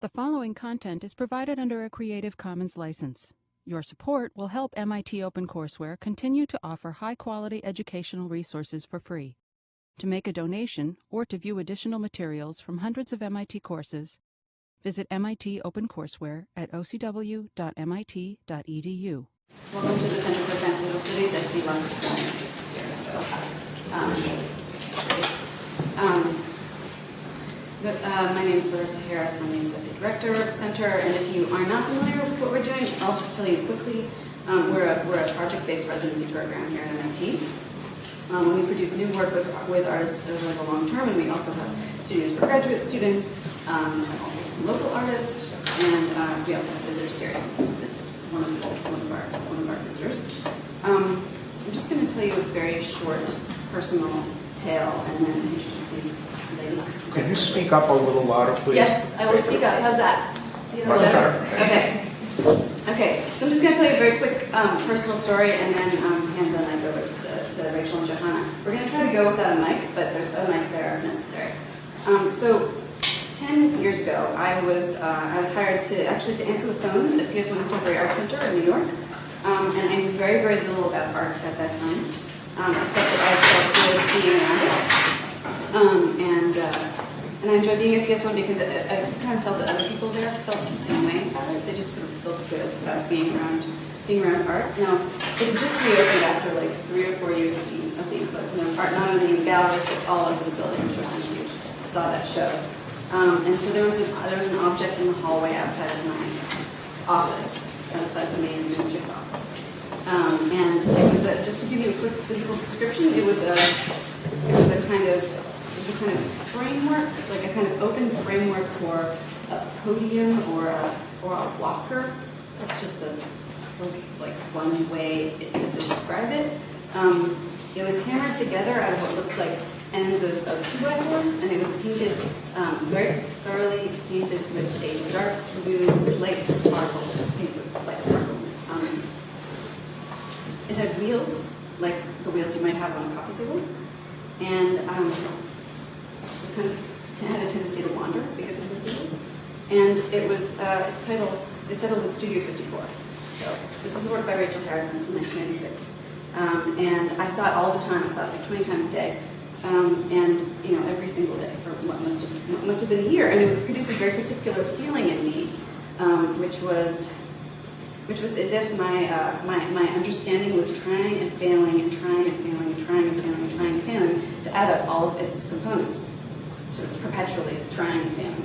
The following content is provided under a Creative Commons license. Your support will help MIT OpenCourseware continue to offer high-quality educational resources for free. To make a donation or to view additional materials from hundreds of MIT courses, visit MIT OpenCourseware at ocw.mit.edu. Welcome to the Center for Transmittal Studies. I see lots of familiar faces here, so it's great. My name is Larissa Harris. I'm the Associate Director at the Center, and if you are not familiar with what we're doing, I'll just tell you quickly. We're a project-based residency program here at MIT. We produce new work with artists over the long term, and we also have studios for graduate students, and also some local artists, and we also have visitor series. This is one of our visitors. I'm just going to tell you a very short personal tale, and then introduce these ladies. Can you speak up a little louder, please? Yes, I will speak up. How's that? Much better. Okay. So I'm just going to tell you a very quick personal story, and then hand the mic over to Rachel and Johanna. We're going to try to go without a mic, but there's a mic there if necessary. So 10 years ago, I was hired to answer the phones at PS1 Contemporary Art Center in New York, and I knew very, very little about art at that time, except that I felt good being around it. And I enjoyed being at PS1 because I kind of felt that other people there felt the same way about it. They just sort of felt good about being around art. Now, it had just reopened after like 3 or 4 years of being closed. And there was art not only in galleries but all over the building. I'm sure some of you saw that show. And so there was an object in the hallway outside of my office, outside the main administrative office. And it was just to give you a quick physical description. It was a kind of framework, like a kind of open framework for a podium or a walker. That's just like one way to describe it. It was hammered together out of what looks like ends of 2x4s, and it was painted, very thoroughly painted with a dark blue slate sparkle. It had wheels, like the wheels you might have on a coffee table, and it kind of had a tendency to wander because of the wheels. And it was its title was Studio 54. So this was a work by Rachel Harrison from 1996, and I saw it all the time. I saw it like 20 times a day. And every single day for what must have been a year, and it would produce a very particular feeling in me, which was as if my understanding was trying and failing and trying and failing and trying and failing and trying and failing to add up all of its components, sort of perpetually trying and failing.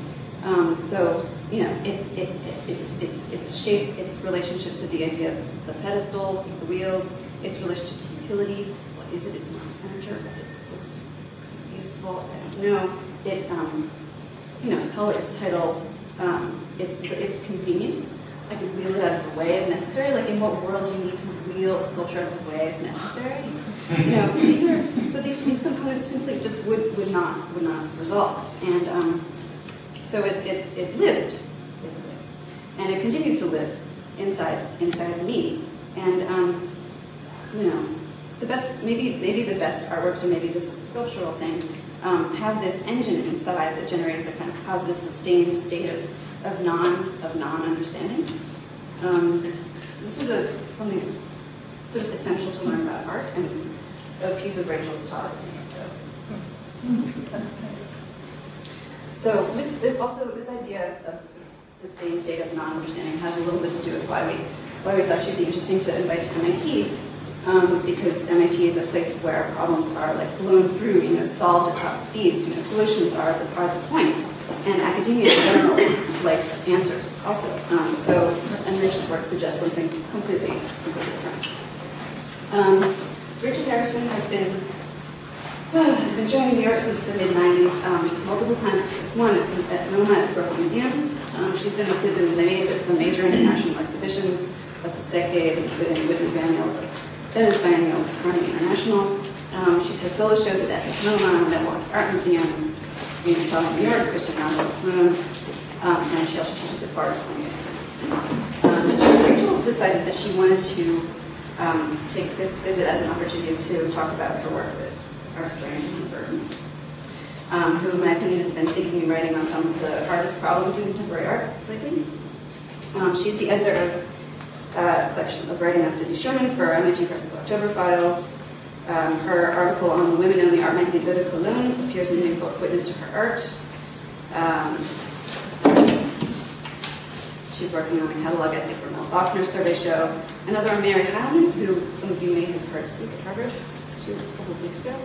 Its shape, its relationship to the idea of the pedestal, the wheels, its relationship to utility. What is it? It's not furniture, but it looks useful. I don't know. Its color, its title, its convenience. I could wheel it out of the way if necessary. Like, in what world do you need to wheel a sculpture out of the way if necessary? These components simply just would not resolve. And so it lived, basically, and it continues to live inside of me. And the best, maybe the best artworks, or maybe this is a sculptural thing, have this engine inside that generates a kind of positive, sustained state of non-understanding. This is something sort of essential to learn about art, and a piece of Rachel's taught us. That's nice. So this idea of the sort of sustained state of non-understanding has a little bit to do with why we thought she'd be interesting to invite to MIT. Because MIT is a place where problems are like blown through, solved at top speeds. Solutions are the point, and academia in general likes answers also. And Rachel's work suggests something completely different. Rachel Harrison has been showing in New York since the mid-90s, multiple times at PS1 at MoMA at the Brooklyn Museum. She's been included in the major international exhibitions of this decade, including with the Venice Biennial Carnegie International. She's had solo shows at Esta, Milwaukee Art Museum, University of New York, Christian and she also teaches at BART. Rachel decided that she wanted to take this visit as an opportunity to talk about her work with art historian Burton. who, in my opinion, has been thinking and writing on some of the hardest problems in contemporary art lately. She's the editor of a collection of writing on Sidney Sherman for MIT Press's October Files. Her article on the Women-Only Art magazine Eau de Cologne appears in the new book Witness to Her Art. She's working on a catalog essay for Mel Bachner's survey show. Another on Mary Howland, who some of you may have heard speak at Harvard a couple of weeks ago.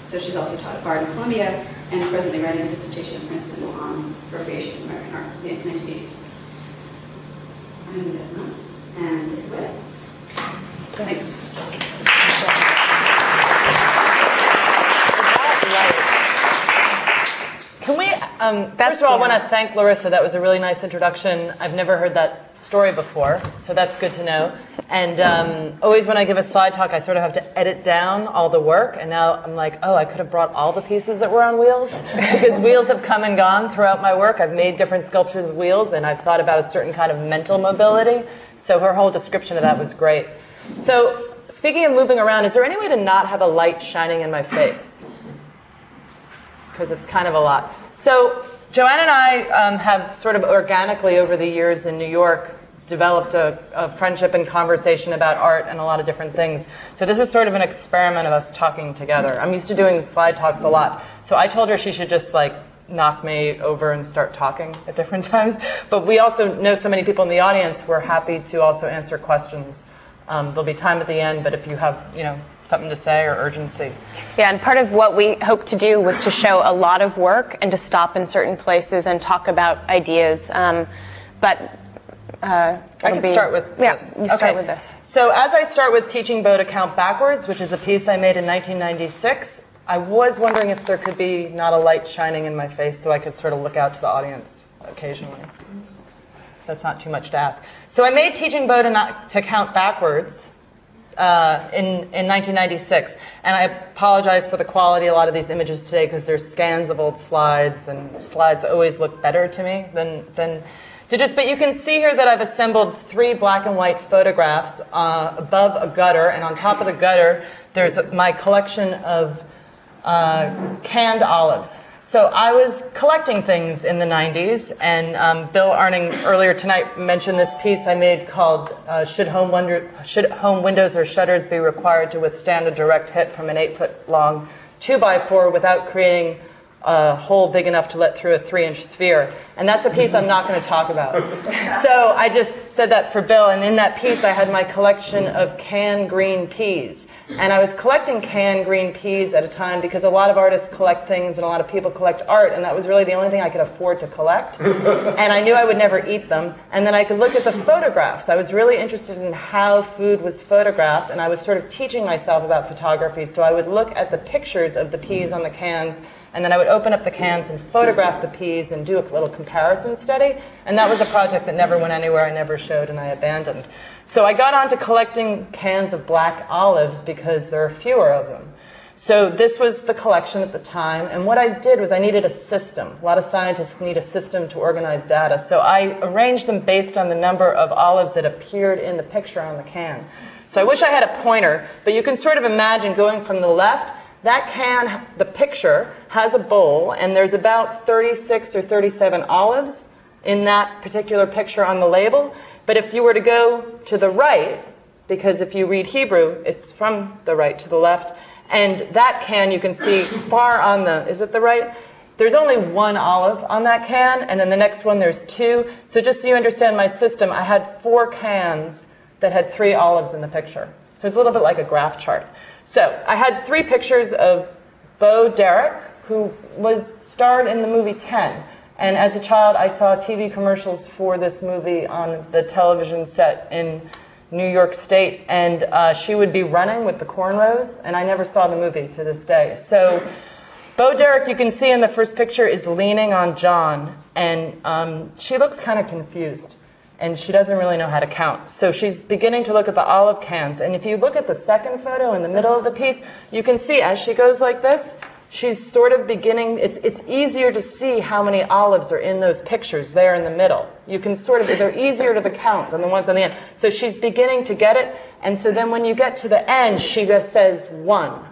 So she's also taught at Bard and Columbia, and is presently writing a dissertation at Princeton on appropriation in American art in the 1980s. And that's not. And take it away. Thanks. Can we, first of all, I want to thank Larissa. That was a really nice introduction. I've never heard that story before, so that's good to know. And always when I give a slide talk, I sort of have to edit down all the work. And now I'm like, oh, I could have brought all the pieces that were on wheels, because wheels have come and gone throughout my work. I've made different sculptures with wheels, and I've thought about a certain kind of mental mobility. So her whole description of that was great. So speaking of moving around, is there any way to not have a light shining in my face? Because it's kind of a lot. So Joanne and I have sort of organically over the years in New York developed a friendship and conversation about art and a lot of different things. So this is sort of an experiment of us talking together. I'm used to doing slide talks a lot. So I told her she should just like knock me over and start talking at different times. But we also know so many people in the audience. We're happy to also answer questions. There'll be time at the end, but if you have, something to say or urgency. Yeah, and part of what we hope to do was to show a lot of work and to stop in certain places and talk about ideas. I can start with this. Yeah, you start with this. So as I start with Teaching Bo to Count Backwards, which is a piece I made in 1996, I was wondering if there could be not a light shining in my face so I could sort of look out to the audience occasionally. That's not too much to ask. So I made Teaching Bo to Count Backwards in 1996, and I apologize for the quality of a lot of these images today because there's scans of old slides, and slides always look better to me than digits. But you can see here that I've assembled 3 black and white photographs above a gutter, and on top of the gutter there's my collection of canned olives. So I was collecting things in the 90s, and Bill Arning earlier tonight mentioned this piece I made called Should Home Windows or Shutters Be Required to Withstand a Direct Hit from an 8-foot-long 2x4 without creating a hole big enough to let through a 3-inch sphere. And that's a piece I'm not going to talk about. So I just said that for Bill, and in that piece I had my collection of canned green peas. And I was collecting canned green peas at a time because a lot of artists collect things and a lot of people collect art, and that was really the only thing I could afford to collect. And I knew I would never eat them. And then I could look at the photographs. I was really interested in how food was photographed, and I was sort of teaching myself about photography. So I would look at the pictures of the peas on the cans, and then I would open up the cans and photograph the peas and do a little comparison study. And that was a project that never went anywhere, I never showed, and I abandoned. So I got on to collecting cans of black olives because there are fewer of them. So this was the collection at the time. And what I did was I needed a system. A lot of scientists need a system to organize data. So I arranged them based on the number of olives that appeared in the picture on the can. So I wish I had a pointer, but you can sort of imagine going from the left. That can, the picture, has a bowl, and there's about 36 or 37 olives in that particular picture on the label. But if you were to go to the right, because if you read Hebrew, it's from the right to the left, and that can, you can see far on the, is it the right? There's only 1 olive on that can, and then the next one there's 2. So just so you understand my system, I had 4 cans that had 3 olives in the picture. So it's a little bit like a graph chart. So I had 3 pictures of Bo Derek, who starred in the movie 10. And as a child, I saw TV commercials for this movie on the television set in New York State. And she would be running with the cornrows, and I never saw the movie to this day. So Bo Derek, you can see in the first picture, is leaning on John. And she looks kind of confused. And she doesn't really know how to count. So she's beginning to look at the olive cans. And if you look at the second photo in the middle of the piece, you can see as she goes like this, she's sort of beginning, it's easier to see how many olives are in those pictures there in the middle. You can sort of, they're easier to the count than the ones on the end. So she's beginning to get it. And so then when you get to the end, she just says 1.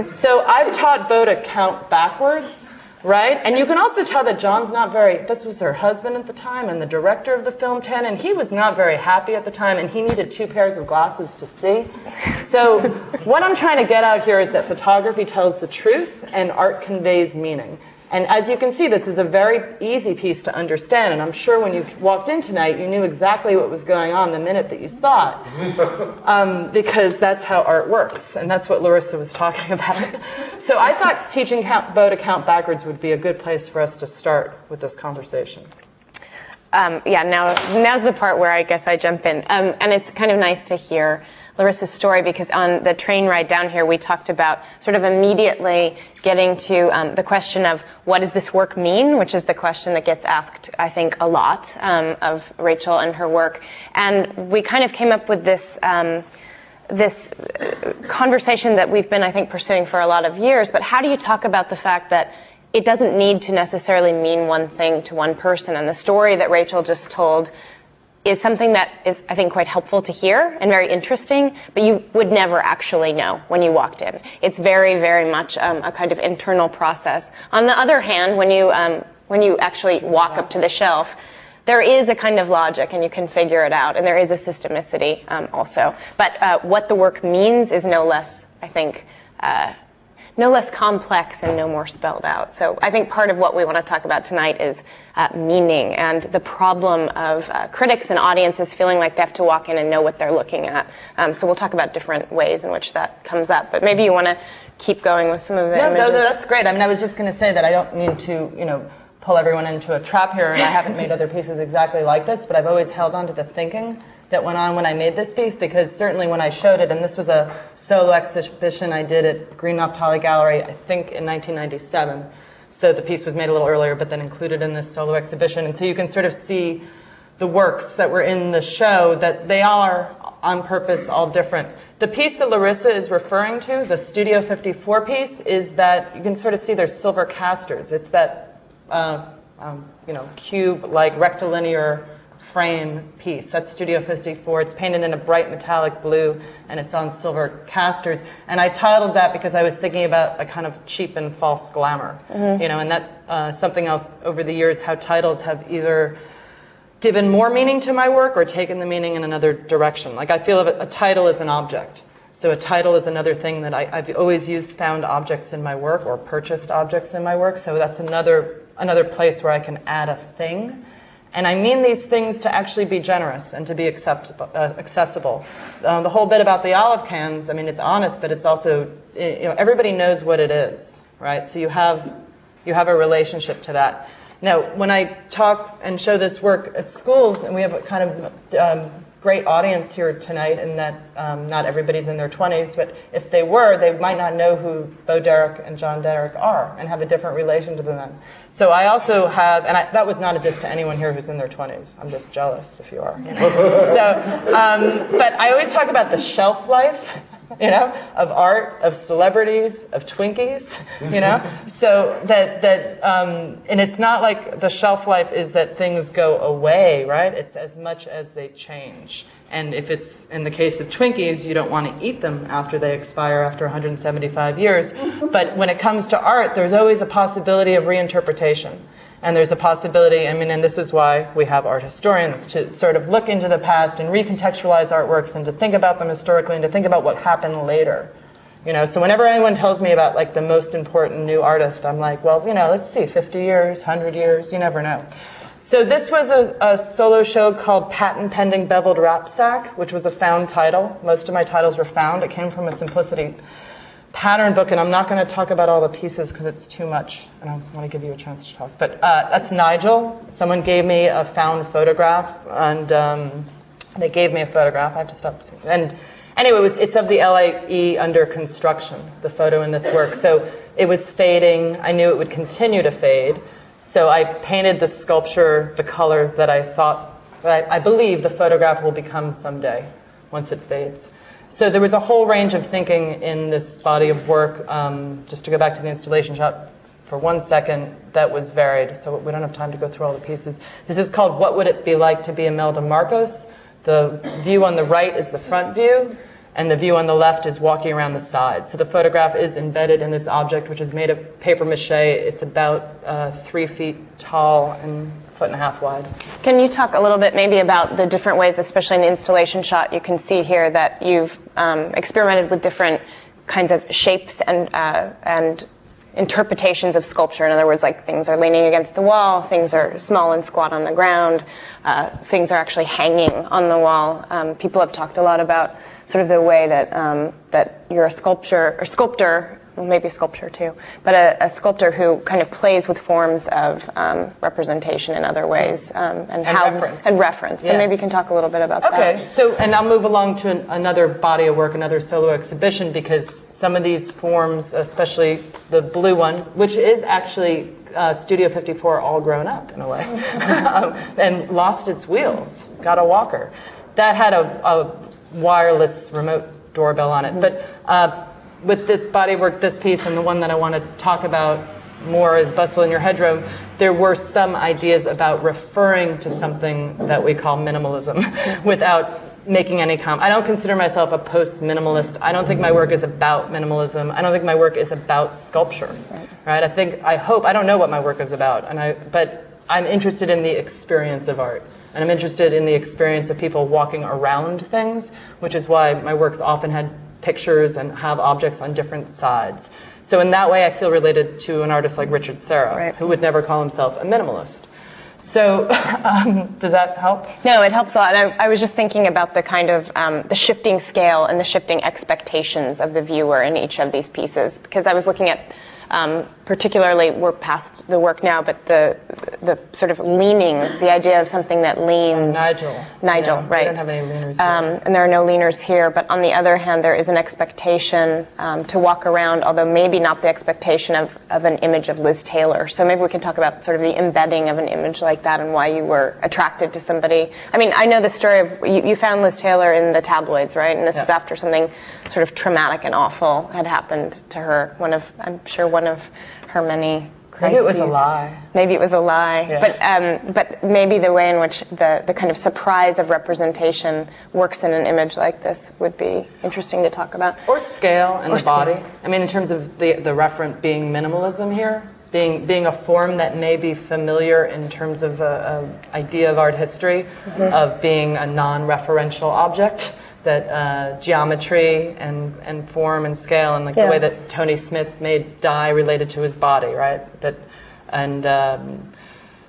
So I've taught Bo to count backwards, right? And you can also tell that John's not very, this was her husband at the time and the director of the film 10, and he was not very happy at the time, and he needed 2 pairs of glasses to see. So what I'm trying to get out here is that photography tells the truth and art conveys meaning. And as you can see, this is a very easy piece to understand, and I'm sure when you walked in tonight, you knew exactly what was going on the minute that you saw it, because that's how art works, and that's what Larissa was talking about. So I thought teaching Bo to count backwards would be a good place for us to start with this conversation. Yeah, now's the part where I guess I jump in. And it's kind of nice to hear Larissa's story, because on the train ride down here, we talked about sort of immediately getting to the question of what does this work mean, which is the question that gets asked, I think, a lot of Rachel and her work. And we kind of came up with this this conversation that we've been, I think, pursuing for a lot of years. But how do you talk about the fact that it doesn't need to necessarily mean one thing to one person? And the story that Rachel just told is something that is, I think, quite helpful to hear and very interesting, but you would never actually know when you walked in. It's very, very much a kind of internal process. On the other hand, when you actually walk up to the shelf, there is a kind of logic, and you can figure it out, and there is a systemicity also. But what the work means is no less, I think, no less complex and no more spelled out. So I think part of what we want to talk about tonight is meaning, and the problem of critics and audiences feeling like they have to walk in and know what they're looking at. So we'll talk about different ways in which that comes up. But maybe you want to keep going with some of the images. No, that's great. I mean, I was just going to say that I don't need to, pull everyone into a trap here, and I haven't made other pieces exactly like this, but I've always held on to the thinking that went on when I made this piece, because certainly when I showed it, and this was a solo exhibition I did at Green Naphtali Gallery, I think in 1997. So the piece was made a little earlier, but then included in this solo exhibition. And so you can sort of see the works that were in the show, that they are on purpose all different. The piece that Larissa is referring to, the Studio 54 piece, is that you can sort of see there's silver casters. It's that cube-like rectilinear frame piece. That's Studio 54. It's painted in a bright metallic blue, and it's on silver casters. And I titled that because I was thinking about a kind of cheap and false glamour. Mm-hmm. And that something else over the years, how titles have either given more meaning to my work or taken the meaning in another direction. Like, I feel a title is an object. So a title is another thing that I've always used found objects in my work, or purchased objects in my work. So that's another place where I can add a thing. And I mean these things to actually be generous and to be accessible. The whole bit about the olive cans, I mean, it's honest, but it's also, everybody knows what it is, right? So you have a relationship to that. Now, when I talk and show this work at schools, and we have a kind of great audience here tonight, and that not everybody's in their 20s, but if they were, they might not know who Bo Derek and John Derek are and have a different relation to them. So I also have, and that was not a diss to anyone here who's in their 20s. I'm just jealous if you are. But I always talk about the shelf life, of art, of celebrities, of Twinkies, so that and it's not like the shelf life is that things go away, right? It's as much as they change. And if it's in the case of Twinkies, you don't want to eat them after they expire after 175 years. But when it comes to art, there's always a possibility of reinterpretation. And there's a possibility, and this is why we have art historians, to sort of look into the past and recontextualize artworks and to think about them historically and to think about what happened later. So whenever anyone tells me about like the most important new artist, I'm like, well, let's see, 50 years, 100 years, you never know. So this was a solo show called Patent Pending Beveled Rapsack, which was a found title. Most of my titles were found. It came from a Simplicity pattern book, and I'm not going to talk about all the pieces because it's too much, and I want to give you a chance to talk. But that's Nigel. Someone gave me a found photograph, and they gave me a photograph. I have to stop. And anyway, it's of the LAE under construction, the photo in this work. So it was fading. I knew it would continue to fade. So I painted the sculpture the color that I thought, I believe the photograph will become someday once it fades. So there was a whole range of thinking in this body of work, just to go back to the installation shot for 1 second, that was varied. So we don't have time to go through all the pieces. This is called What Would It Be Like to Be Imelda Marcos? The view on the right is the front view. and the view on the left is walking around the side. So the photograph is embedded in this object, which is made of paper mache. It's about 3 feet tall and 1.5 feet wide. Can you talk a little bit maybe about the different ways, especially in the installation shot, you can see here that you've experimented with different kinds of shapes and interpretations of sculpture. In other words, like things are leaning against the wall, things are small and squat on the ground, things are actually hanging on the wall. People have talked a lot about sort of the way that you're a sculptor, maybe a sculptor too, but a sculptor who kind of plays with forms of representation in other ways and reference. So maybe you can talk a little bit about that. Okay, so, and I'll move along to another body of work, another solo exhibition, because some of these forms, especially the blue one, which is actually Studio 54 all grown up in a way, and lost its wheels, got a walker. That had a wireless remote doorbell on it. But with this body of work, this piece, and the one that I want to talk about more is Bustle in Your Hedgerow, there were some ideas about referring to something that we call minimalism without making any comment. I don't consider myself a post-minimalist. I don't think my work is about minimalism. I don't think my work is about sculpture. Right? I don't know what my work is about, but I'm interested in the experience of art. And I'm interested in the experience of people walking around things, which is why my works often had pictures and have objects on different sides. So in that way, I feel related to an artist like Richard Serra, who would never call himself a minimalist. So does that help? No, it helps a lot. I was just thinking about the kind of the shifting scale and the shifting expectations of the viewer in each of these pieces, because I was looking at particularly, we're past the work now, but the sort of leaning, the idea of something that leans. Nigel, right. We don't have any leaners here. And there are no leaners here, but on the other hand, there is an expectation to walk around, although maybe not the expectation of an image of Liz Taylor. So maybe we can talk about sort of the embedding of an image like that and why you were attracted to somebody. I mean, I know the story of, you found Liz Taylor in the tabloids, right? And this was after something sort of traumatic and awful had happened to her. I'm sure one of her many crises. Maybe it was a lie. Maybe it was a lie. Yeah. But maybe the way in which the kind of surprise of representation works in an image like this would be interesting to talk about. Or scale and the body. I mean, in terms of the referent being minimalism here, being a form that may be familiar in terms of an idea of art history, of being a non-referential object. That geometry and form and scale and the way that Tony Smith made dye related to his body, right?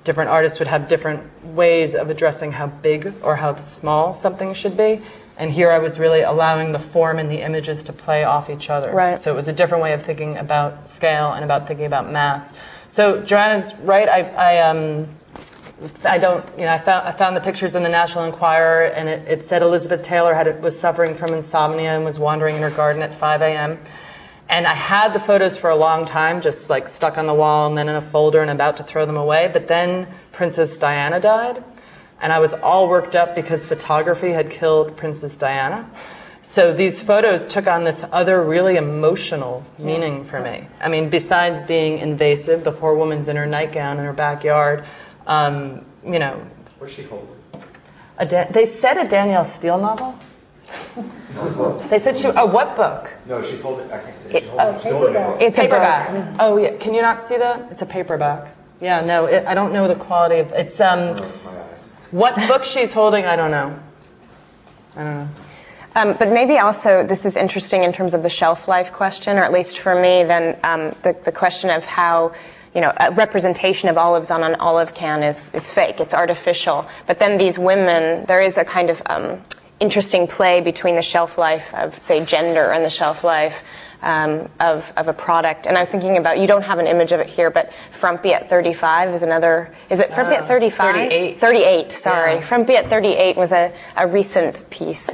Different artists would have different ways of addressing how big or how small something should be. And here I was really allowing the form and the images to play off each other. Right. So it was a different way of thinking about scale and about thinking about mass. So Johanna's right. I found the pictures in the National Enquirer, and it said Elizabeth Taylor was suffering from insomnia and was wandering in her garden at 5 a.m. And I had the photos for a long time, just like stuck on the wall and then in a folder and about to throw them away. But then Princess Diana died, and I was all worked up because photography had killed Princess Diana. So these photos took on this other really emotional meaning for me. I mean, besides being invasive, the poor woman's in her nightgown in her backyard. What's she holding? They said a Danielle Steele novel. They said what book? No, she's holding. I can't say she's holding a book. It's Paperback. a book. Oh yeah, can you not see that? It's a paperback. Yeah, no, I don't know the quality of it's. No, it's my eyes. What book she's holding, I don't know. But maybe also this is interesting in terms of the shelf life question, or at least for me, then the question of how. A representation of olives on an olive can is fake. It's artificial. But then these women, there is a kind of interesting play between the shelf life of, say, gender and the shelf life of a product. And I was thinking about, you don't have an image of it here, but Frumpy at 35 is another, is it Frumpy at 35? 38. 38, sorry. Yeah. Frumpy at 38 was a recent piece.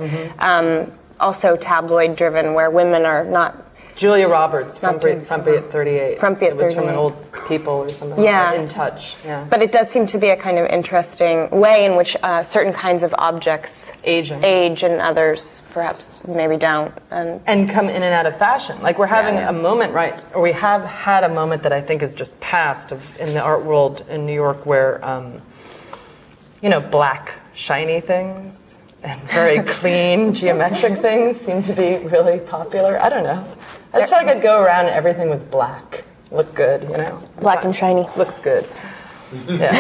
Also tabloid driven, where women are not... Julia Roberts, Frumpy at 38. Frumpy at 38. It was from an old People or something. Yeah. In Touch. Yeah. But it does seem to be a kind of interesting way in which certain kinds of objects age and others perhaps maybe don't. And come in and out of fashion. Like we're having a moment, right? Or we have had a moment that I think is just past in the art world in New York where, black, shiny things and very clean geometric things seem to be really popular. I don't know. I just felt like I'd go around and everything was black. Looked good, you know? Black and shiny. Looks good. Yeah.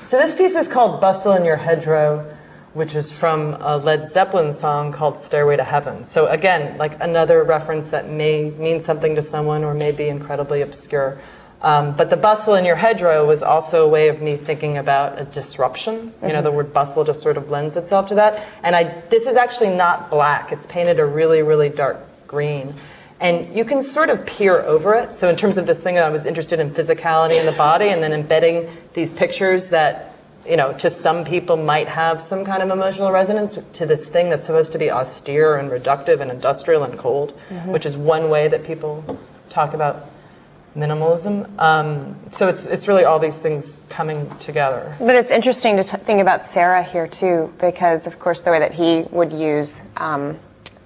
So this piece is called Bustle in Your Hedgerow, which is from a Led Zeppelin song called Stairway to Heaven. So again, like another reference that may mean something to someone or may be incredibly obscure. But the bustle in your hedgerow was also a way of me thinking about a disruption. You know, the word bustle just sort of lends itself to that. And this is actually not black. It's painted a really, really dark green. And you can sort of peer over it. So in terms of this thing, I was interested in physicality in the body and then embedding these pictures that, you know, to some people might have some kind of emotional resonance to this thing that's supposed to be austere and reductive and industrial and cold, which is one way that people talk about minimalism. So it's really all these things coming together. But it's interesting to think about Sarah here too, because of course the way that he would use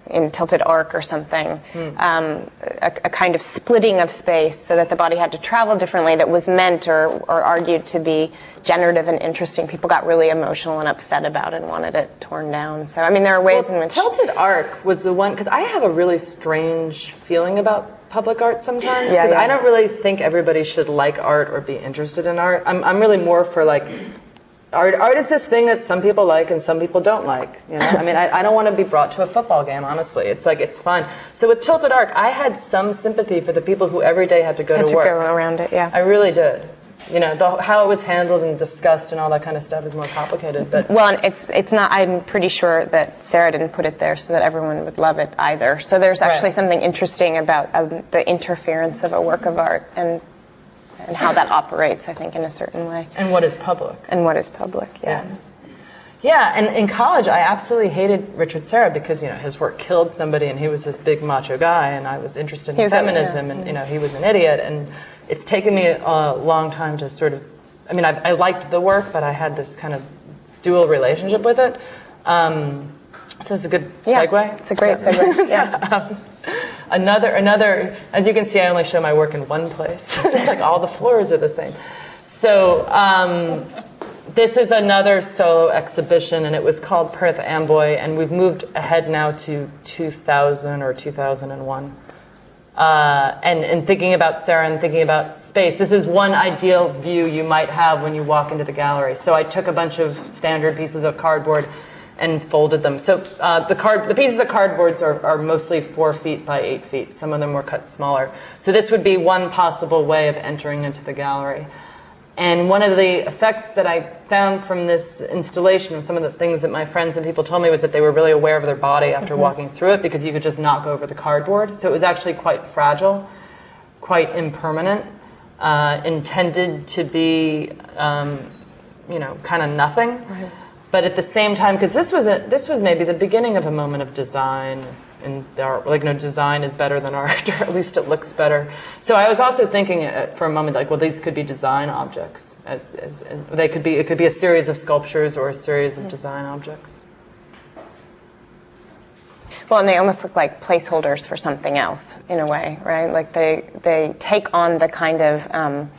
in Tilted Arc or something, a kind of splitting of space so that the body had to travel differently that was meant or argued to be generative and interesting. People got really emotional and upset about it and wanted it torn down. So, I mean, there are ways in which... Tilted Arc was the one, because I have a really strange feeling about public art sometimes, because I don't really think everybody should like art or be interested in art. I'm really more for like... Art is this thing that some people like and some people don't like. You know, I mean, I don't want to be brought to a football game. Honestly, it's like it's fun. So with Tilted Arc, I had some sympathy for the people who every day had to go to work. Go around it, yeah. I really did. You know, how it was handled and discussed and all that kind of stuff is more complicated. But well, it's not. I'm pretty sure that Sarah didn't put it there so that everyone would love it either. So there's actually something interesting about the interference of a work of art and how that operates, I think, in a certain way. And what is public. And what is public, Yeah, and in college, I absolutely hated Richard Serra because, you know, his work killed somebody and he was this big macho guy and I was interested in feminism and, you know, he was an idiot. And it's taken me a long time to sort of, I mean, I liked the work, but I had this kind of dual relationship with it. So it's a good segue. It's a great segue, yeah. Another, as you can see, I only show my work in one place. It's like all the floors are the same. So this is another solo exhibition, and it was called Perth Amboy, and we've moved ahead now to 2000 or 2001. And thinking about Sarah and thinking about space, this is one ideal view you might have when you walk into the gallery. So I took a bunch of standard pieces of cardboard and folded them. So the pieces of cardboards are mostly 4 feet by 8 feet. Some of them were cut smaller. So this would be one possible way of entering into the gallery. And one of the effects that I found from this installation, and some of the things that my friends and people told me, was that they were really aware of their body after walking through it because you could just knock over the cardboard. So it was actually quite fragile, quite impermanent, intended to be, you know, kind of nothing. Right. But at the same time, because this was maybe the beginning of a moment of design, and like, you know, design is better than art, or at least it looks better. So I was also thinking for a moment, like, well, these could be design objects. It could be a series of sculptures or a series of design objects. Well, and they almost look like placeholders for something else in a way, right? Like they take on the kind of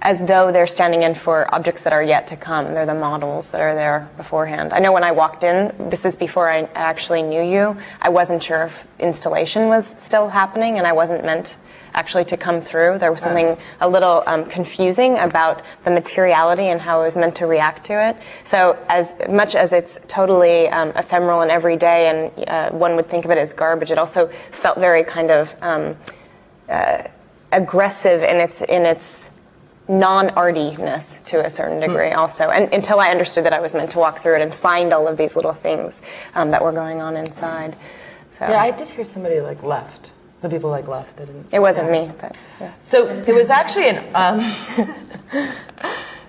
as though they're standing in for objects that are yet to come. They're the models that are there beforehand. I know when I walked in, this is before I actually knew you, I wasn't sure if installation was still happening and I wasn't meant actually to come through. There was something a little confusing about the materiality and how I was meant to react to it. So as much as it's totally ephemeral and everyday and one would think of it as garbage, it also felt very kind of aggressive in its non-artiness to a certain degree also, and until I understood that I was meant to walk through it and find all of these little things that were going on inside. So. Yeah, I did hear somebody like left. Some people like left. They didn't. It wasn't me, but yeah. So there was actually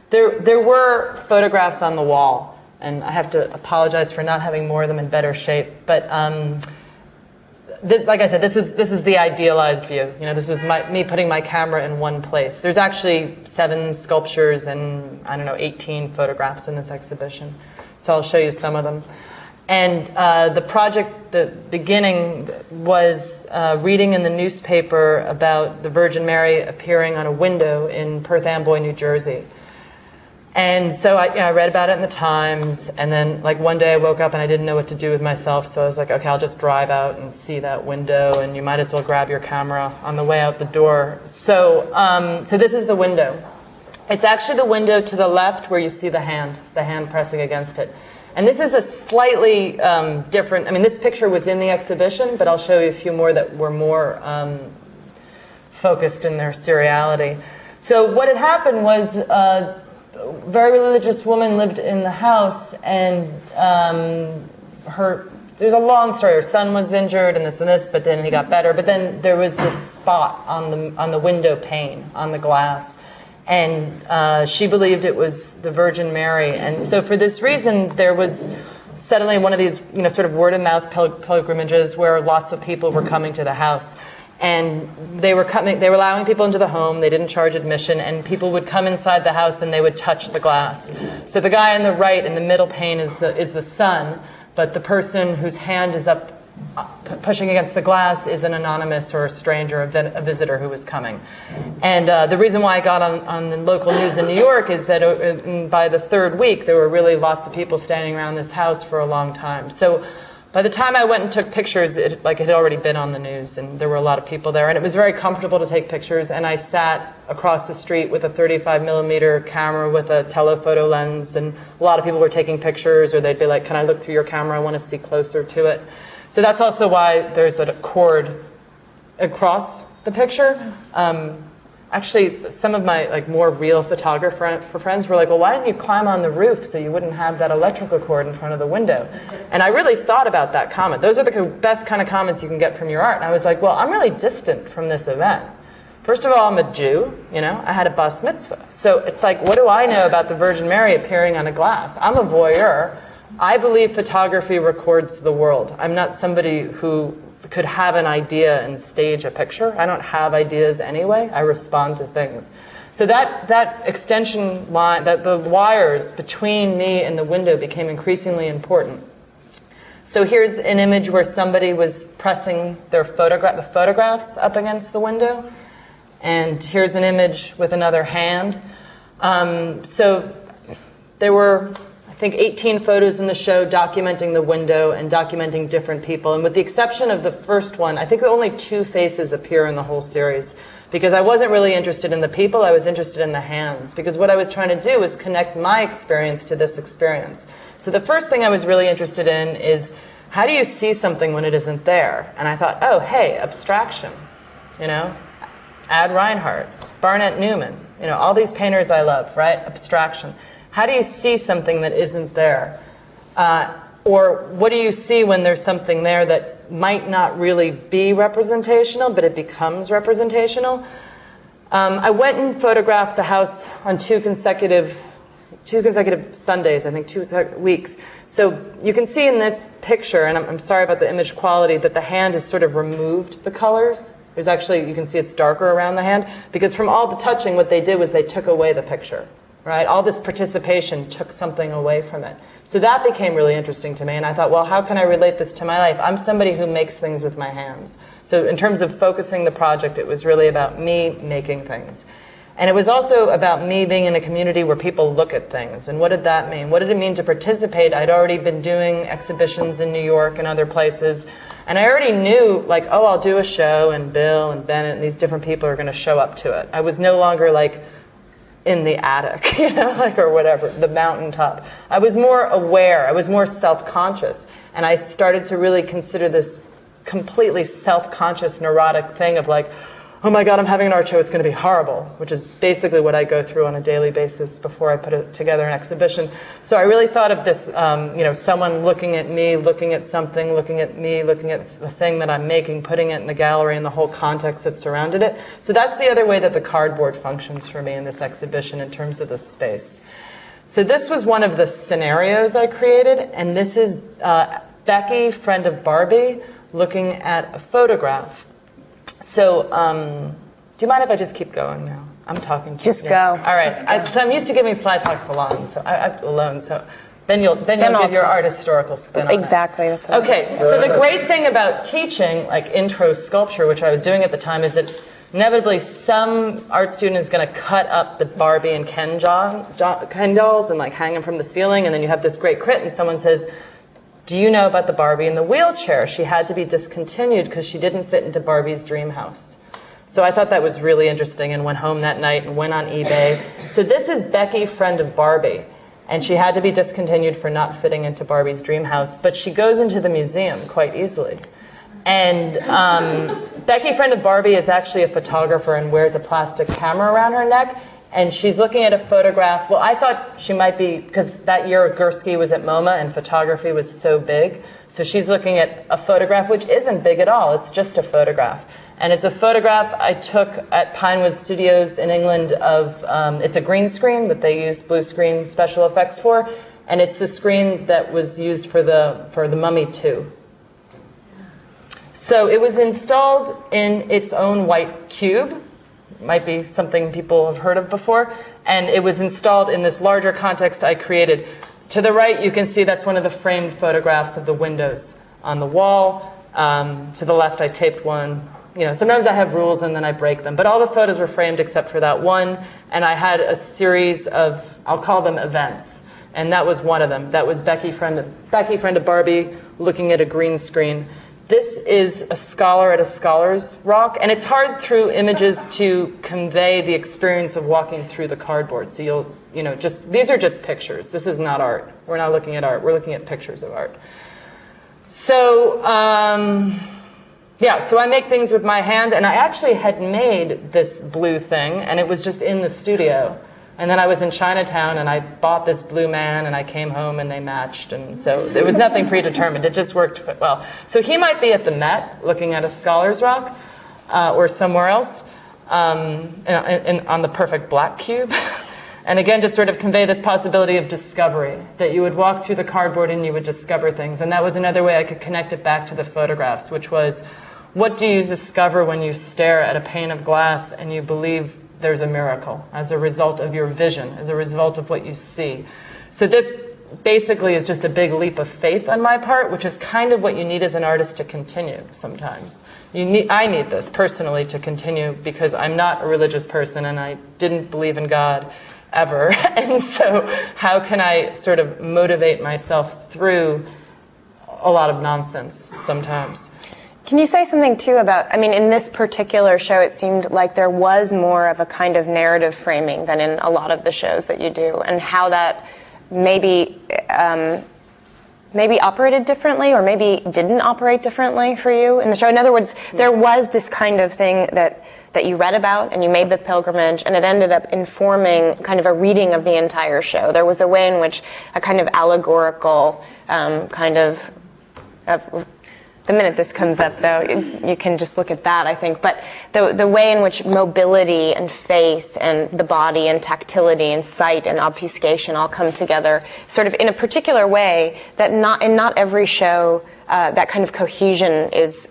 there were photographs on the wall, and I have to apologize for not having more of them in better shape, but. This, like I said, this is the idealized view. You know, this was me putting my camera in one place. There's actually 7 sculptures and, I don't know, 18 photographs in this exhibition. So I'll show you some of them. And the project, the beginning was reading in the newspaper about the Virgin Mary appearing on a window in Perth Amboy, New Jersey. And so I read about it in the Times, and then like one day I woke up and I didn't know what to do with myself, so I was like, okay, I'll just drive out and see that window, and you might as well grab your camera on the way out the door. So, so this is the window. It's actually the window to the left where you see the hand pressing against it. And this is a slightly different, I mean, this picture was in the exhibition, but I'll show you a few more that were more focused in their seriality. So what had happened was a very religious woman lived in the house, and there's a long story. Her son was injured and this, but then he got better. But then there was this spot on the window pane, on the glass. And she believed it was the Virgin Mary. And so for this reason, there was suddenly one of these, sort of word-of-mouth pilgrimages where lots of people were coming to the house. And they were allowing people into the home. They didn't charge admission, and people would come inside the house and they would touch the glass. So the guy on the right in the middle pane is the son, but the person whose hand is up pushing against the glass is an anonymous or a stranger, a visitor who was coming. And the reason why I got on the local news in New York is that by the third week there were really lots of people standing around this house for a long time. So by the time I went and took pictures, it had already been on the news, and there were a lot of people there, and it was very comfortable to take pictures. And I sat across the street with a 35mm camera with a telephoto lens, and a lot of people were taking pictures, or they'd be like, "Can I look through your camera? I want to see closer to it." So that's also why there's a cord across the picture. Actually, some of my more real photographer friends were like, "Well, why didn't you climb on the roof so you wouldn't have that electrical cord in front of the window?" And I really thought about that comment. Those are the best kind of comments you can get from your art. And I was like, well, I'm really distant from this event. First of all, I'm a Jew, I had a bas mitzvah. So it's like, what do I know about the Virgin Mary appearing on a glass? I'm a voyeur. I believe photography records the world. I'm not somebody who could have an idea and stage a picture. I don't have ideas anyway. I respond to things. So that extension line, the wires between me and the window became increasingly important. So here's an image where somebody was pressing the photographs up against the window. And here's an image with another hand. So there were, I think, 18 photos in the show documenting the window and documenting different people. And with the exception of the first one, I think only 2 faces appear in the whole series, because I wasn't really interested in the people, I was interested in the hands. Because what I was trying to do was connect my experience to this experience. So the first thing I was really interested in is, how do you see something when it isn't there? And I thought, oh, hey, abstraction. Ad Reinhardt, Barnett Newman, all these painters I love, right? Abstraction. How do you see something that isn't there? Or what do you see when there's something there that might not really be representational, but it becomes representational? I went and photographed the house on two consecutive Sundays, I think 2 weeks. So you can see in this picture, and I'm sorry about the image quality, that the hand has sort of removed the colors. There's actually, you can see it's darker around the hand, because from all the touching, what they did was they took away the picture. Right? All this participation took something away from it. So that became really interesting to me, and I thought, well, how can I relate this to my life? I'm somebody who makes things with my hands. So in terms of focusing the project, it was really about me making things. And it was also about me being in a community where people look at things. And what did that mean? What did it mean to participate? I'd already been doing exhibitions in New York and other places, and I already knew, like, oh, I'll do a show, and Bill and Bennett and these different people are going to show up to it. I was no longer like in the attic, or whatever, the mountaintop. I was more aware, I was more self-conscious, and I started to really consider this completely self-conscious, neurotic thing of like, oh my God, I'm having an art show, it's going to be horrible, which is basically what I go through on a daily basis before I put together an exhibition. So I really thought of this, someone looking at me, looking at something, looking at me, looking at the thing that I'm making, putting it in the gallery and the whole context that surrounded it. So that's the other way that the cardboard functions for me in this exhibition in terms of the space. So this was one of the scenarios I created, and this is Becky, friend of Barbie, looking at a photograph. So, do you mind if I just keep going now? I'm talking to you. Just go. All right. I'm used to giving slide talks alone, so then you'll give your art historical spin on Exactly. it. That's what Okay. So the great thing about teaching, like intro sculpture, which I was doing at the time, is that inevitably some art student is going to cut up the Barbie and Ken dolls and like hang them from the ceiling, and then you have this great crit and someone says, do you know about the Barbie in the wheelchair? She had to be discontinued because she didn't fit into Barbie's dream house. So I thought that was really interesting and went home that night and went on eBay. So this is Becky, friend of Barbie, and she had to be discontinued for not fitting into Barbie's dream house, but she goes into the museum quite easily. And Becky, friend of Barbie, is actually a photographer and wears a plastic camera around her neck. And she's looking at a photograph. Well, I thought she might be, because that year Gursky was at MoMA and photography was so big. So she's looking at a photograph which isn't big at all. It's just a photograph. And it's a photograph I took at Pinewood Studios in England of, it's a green screen that they use blue screen special effects for. And it's the screen that was used for the Mummy 2. So it was installed in its own white cube. Might be something people have heard of before. And it was installed in this larger context I created. To the right, you can see that's one of the framed photographs of the windows on the wall. To the left, I taped one. You know, sometimes I have rules and then I break them. But all the photos were framed except for that one. And I had a series of, I'll call them events. And that was one of them. That was Becky, friend of Barbie, looking at a green screen. This is a scholar at a scholar's rock, and it's hard through images to convey the experience of walking through the cardboard. So these are just pictures. This is not art. We're not looking at art. We're looking at pictures of art. So, so I make things with my hand, and I actually had made this blue thing, and it was just in the studio. And then I was in Chinatown, and I bought this blue man, and I came home, and they matched. And so there was nothing predetermined. It just worked quite well. So he might be at the Met looking at a scholar's rock or somewhere else on the perfect black cube. And again, just sort of convey this possibility of discovery, that you would walk through the cardboard and you would discover things. And that was another way I could connect it back to the photographs, which was, what do you discover when you stare at a pane of glass and you believe there's a miracle as a result of your vision, as a result of what you see? So this basically is just a big leap of faith on my part, which is kind of what you need as an artist to continue sometimes. I need this personally to continue because I'm not a religious person and I didn't believe in God ever. And so how can I sort of motivate myself through a lot of nonsense sometimes? Can you say something too about, I mean, in this particular show, it seemed like there was more of a kind of narrative framing than in a lot of the shows that you do, and how that maybe operated differently or maybe didn't operate differently for you in the show. In other words, there was this kind of thing that you read about and you made the pilgrimage, and it ended up informing kind of a reading of the entire show. There was a way in which a kind of allegorical the minute this comes up, though, you can just look at that, I think. But the way in which mobility and faith and the body and tactility and sight and obfuscation all come together sort of in a particular way that in not every show that kind of cohesion is,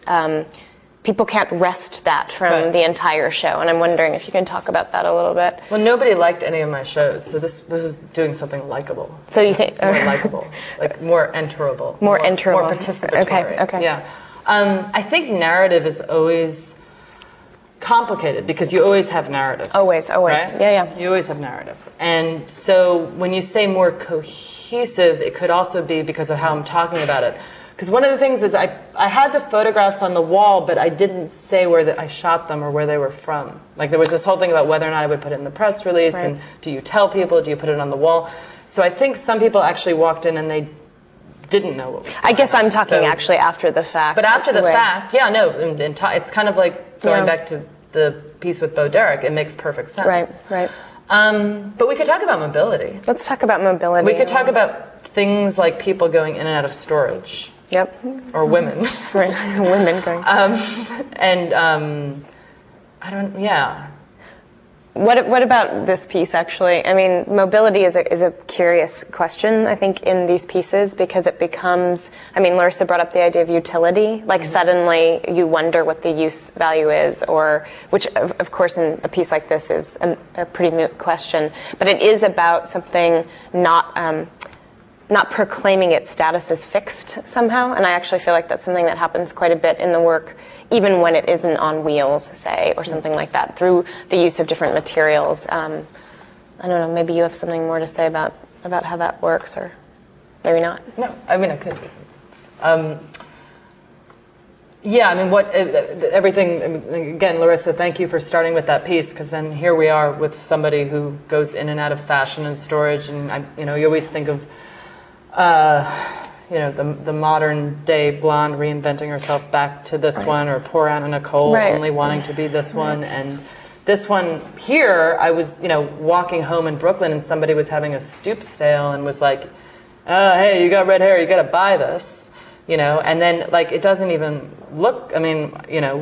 people can't wrest that from the entire show. And I'm wondering if you can talk about that a little bit. Well, nobody liked any of my shows, so this is doing something likable. So you think more likable, like more enterable, more participatory. Okay. Yeah. I think narrative is always complicated because you always have narrative. Always. Right? Yeah. You always have narrative. And so when you say more cohesive, it could also be because of how I'm talking about it. Because one of the things is I had the photographs on the wall, but I didn't say where I shot them or where they were from. Like there was this whole thing about whether or not I would put it in the press release, and do you tell people, do you put it on the wall? So I think some people actually walked in and they didn't know what was going on. I guess I'm talking actually after the fact. But after the fact, it's kind of like going back to the piece with Bo Derek. It makes perfect sense. Right. But we could talk about mobility. Let's talk about mobility. We could talk about things like people going in and out of storage. Yep. Or women. Women going. What about this piece, actually? I mean, mobility is a curious question, I think, in these pieces, because it becomes, I mean, Larissa brought up the idea of utility. Like, suddenly you wonder what the use value is, or, which, of course, in a piece like this is a pretty moot question. But it is about something not not proclaiming its status as fixed somehow. And I actually feel like that's something that happens quite a bit in the work, even when it isn't on wheels, say, or something like that, through the use of different materials. I don't know, maybe you have something more to say about how that works, or maybe not. No, I mean, I could. Yeah, I mean, everything, again, Larissa, thank you for starting with that piece, because then here we are with somebody who goes in and out of fashion and storage, and, you always think of, the modern day blonde reinventing herself back to this one, or poor Anna Nicole only wanting to be this one, and this one here, I was, walking home in Brooklyn, and somebody was having a stoop sale and was like, hey, you got red hair, you got to buy this, and then, like, it doesn't even look, I mean,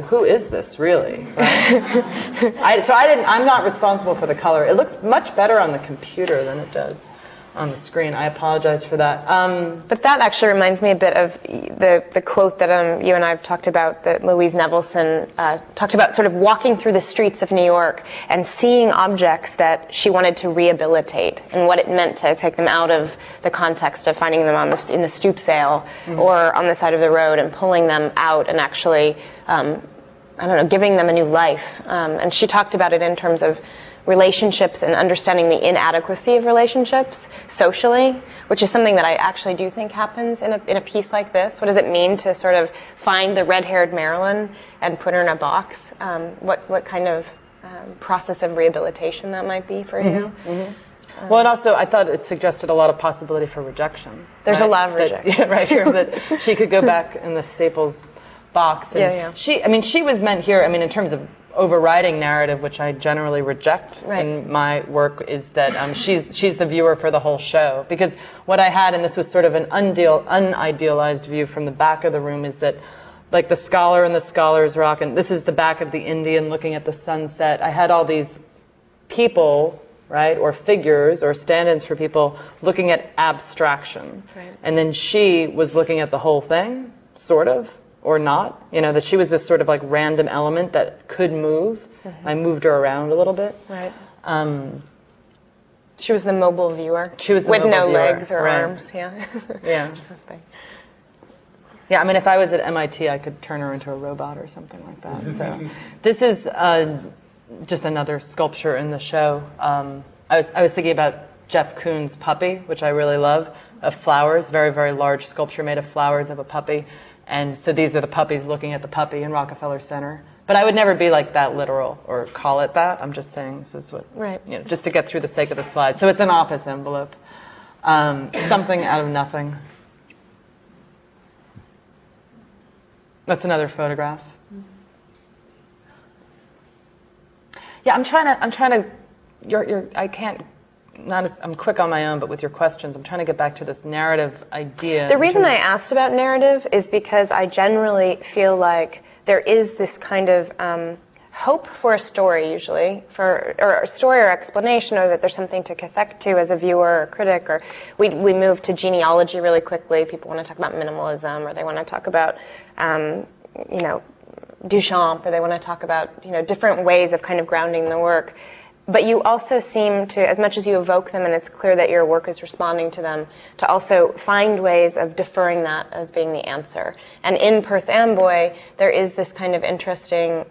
who is this really, right? I'm not responsible for the color. It looks much better on the computer than it does on the screen. I apologize for that. But that actually reminds me a bit of the quote that you and I have talked about, that Louise Nevelson talked about, sort of walking through the streets of New York and seeing objects that she wanted to rehabilitate, and what it meant to take them out of the context of finding them in the stoop sale or on the side of the road, and pulling them out and actually, giving them a new life. And she talked about it in terms of relationships and understanding the inadequacy of relationships socially, which is something that I actually do think happens in a piece like this. What does it mean to sort of find the red-haired Marilyn and put her in a box? What kind of process of rehabilitation that might be for you? Well, and also, I thought it suggested a lot of possibility for rejection. There's a lot of rejection. That she could go back in the Staples box. And she was meant here, in terms of overriding narrative, which I generally reject in my work, is that she's the viewer for the whole show. Because what I had, and this was sort of an unidealized view from the back of the room, is that, like, the scholar and the scholar's rock, and this is the back of the Indian looking at the sunset. I had all these people, right, or figures or stand-ins for people looking at abstraction. And then she was looking at the whole thing, sort of, or not, that she was this sort of like random element that could move. I moved her around a little bit. She was the mobile viewer. She was the with mobile no viewer. legs or arms. Yeah. Or something. Yeah, if I was at MIT, I could turn her into a robot or something like that. So this is just another sculpture in the show. I was thinking about Jeff Koons' puppy, which I really love, of flowers, very, very large sculpture made of flowers of a puppy. And so these are the puppies looking at the puppy in Rockefeller Center. But I would never be like that literal or call it that. I'm just saying this is what, just to get through the sake of the slide. So it's an office envelope. Something out of nothing. That's another photograph. Yeah, I'm trying to, I can't, I'm quick on my own, but with your questions, I'm trying to get back to this narrative idea. The reason I asked about narrative is because I generally feel like there is this kind of hope for a story, usually, or a story or explanation, or that there's something to connect to as a viewer or critic, or we move to genealogy really quickly. People want to talk about minimalism, or they want to talk about, Duchamp, or they want to talk about, different ways of kind of grounding the work. But you also seem to, as much as you evoke them and it's clear that your work is responding to them, to also find ways of deferring that as being the answer. And in Perth Amboy, there is this kind of interesting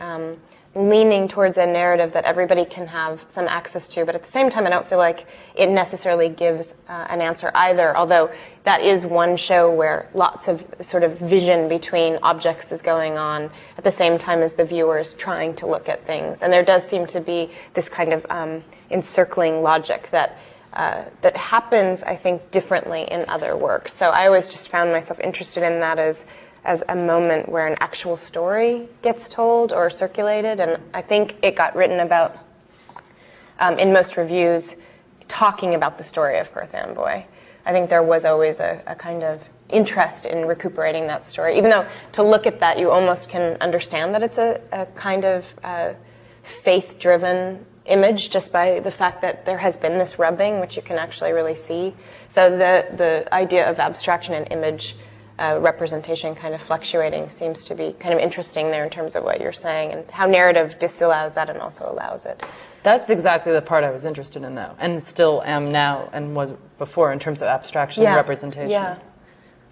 leaning towards a narrative that everybody can have some access to, but at the same time I don't feel like it necessarily gives an answer either, although that is one show where lots of sort of vision between objects is going on at the same time as the viewer is trying to look at things. And there does seem to be this kind of encircling logic that happens, I think, differently in other works. So I always just found myself interested in that as a moment where an actual story gets told or circulated, and I think it got written about in most reviews talking about the story of Perth Amboy. I think there was always a kind of interest in recuperating that story, even though to look at that you almost can understand that it's a kind of faith-driven image just by the fact that there has been this rubbing, which you can actually really see. So the idea of abstraction and image representation kind of fluctuating seems to be kind of interesting there in terms of what you're saying and how narrative disallows that and also allows it. That's exactly the part I was interested in, though, and still am now and was before in terms of abstraction and representation. Yeah.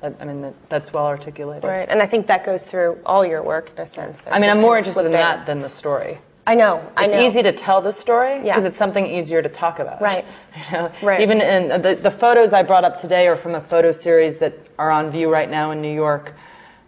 I mean, that's well articulated. Right, and I think that goes through all your work in a sense. I mean, I'm more interested in that than the story. I know. It's easy to tell the story because it's something easier to talk about. Right. You know? Right. Even in the photos I brought up today are from a photo series that are on view right now in New York.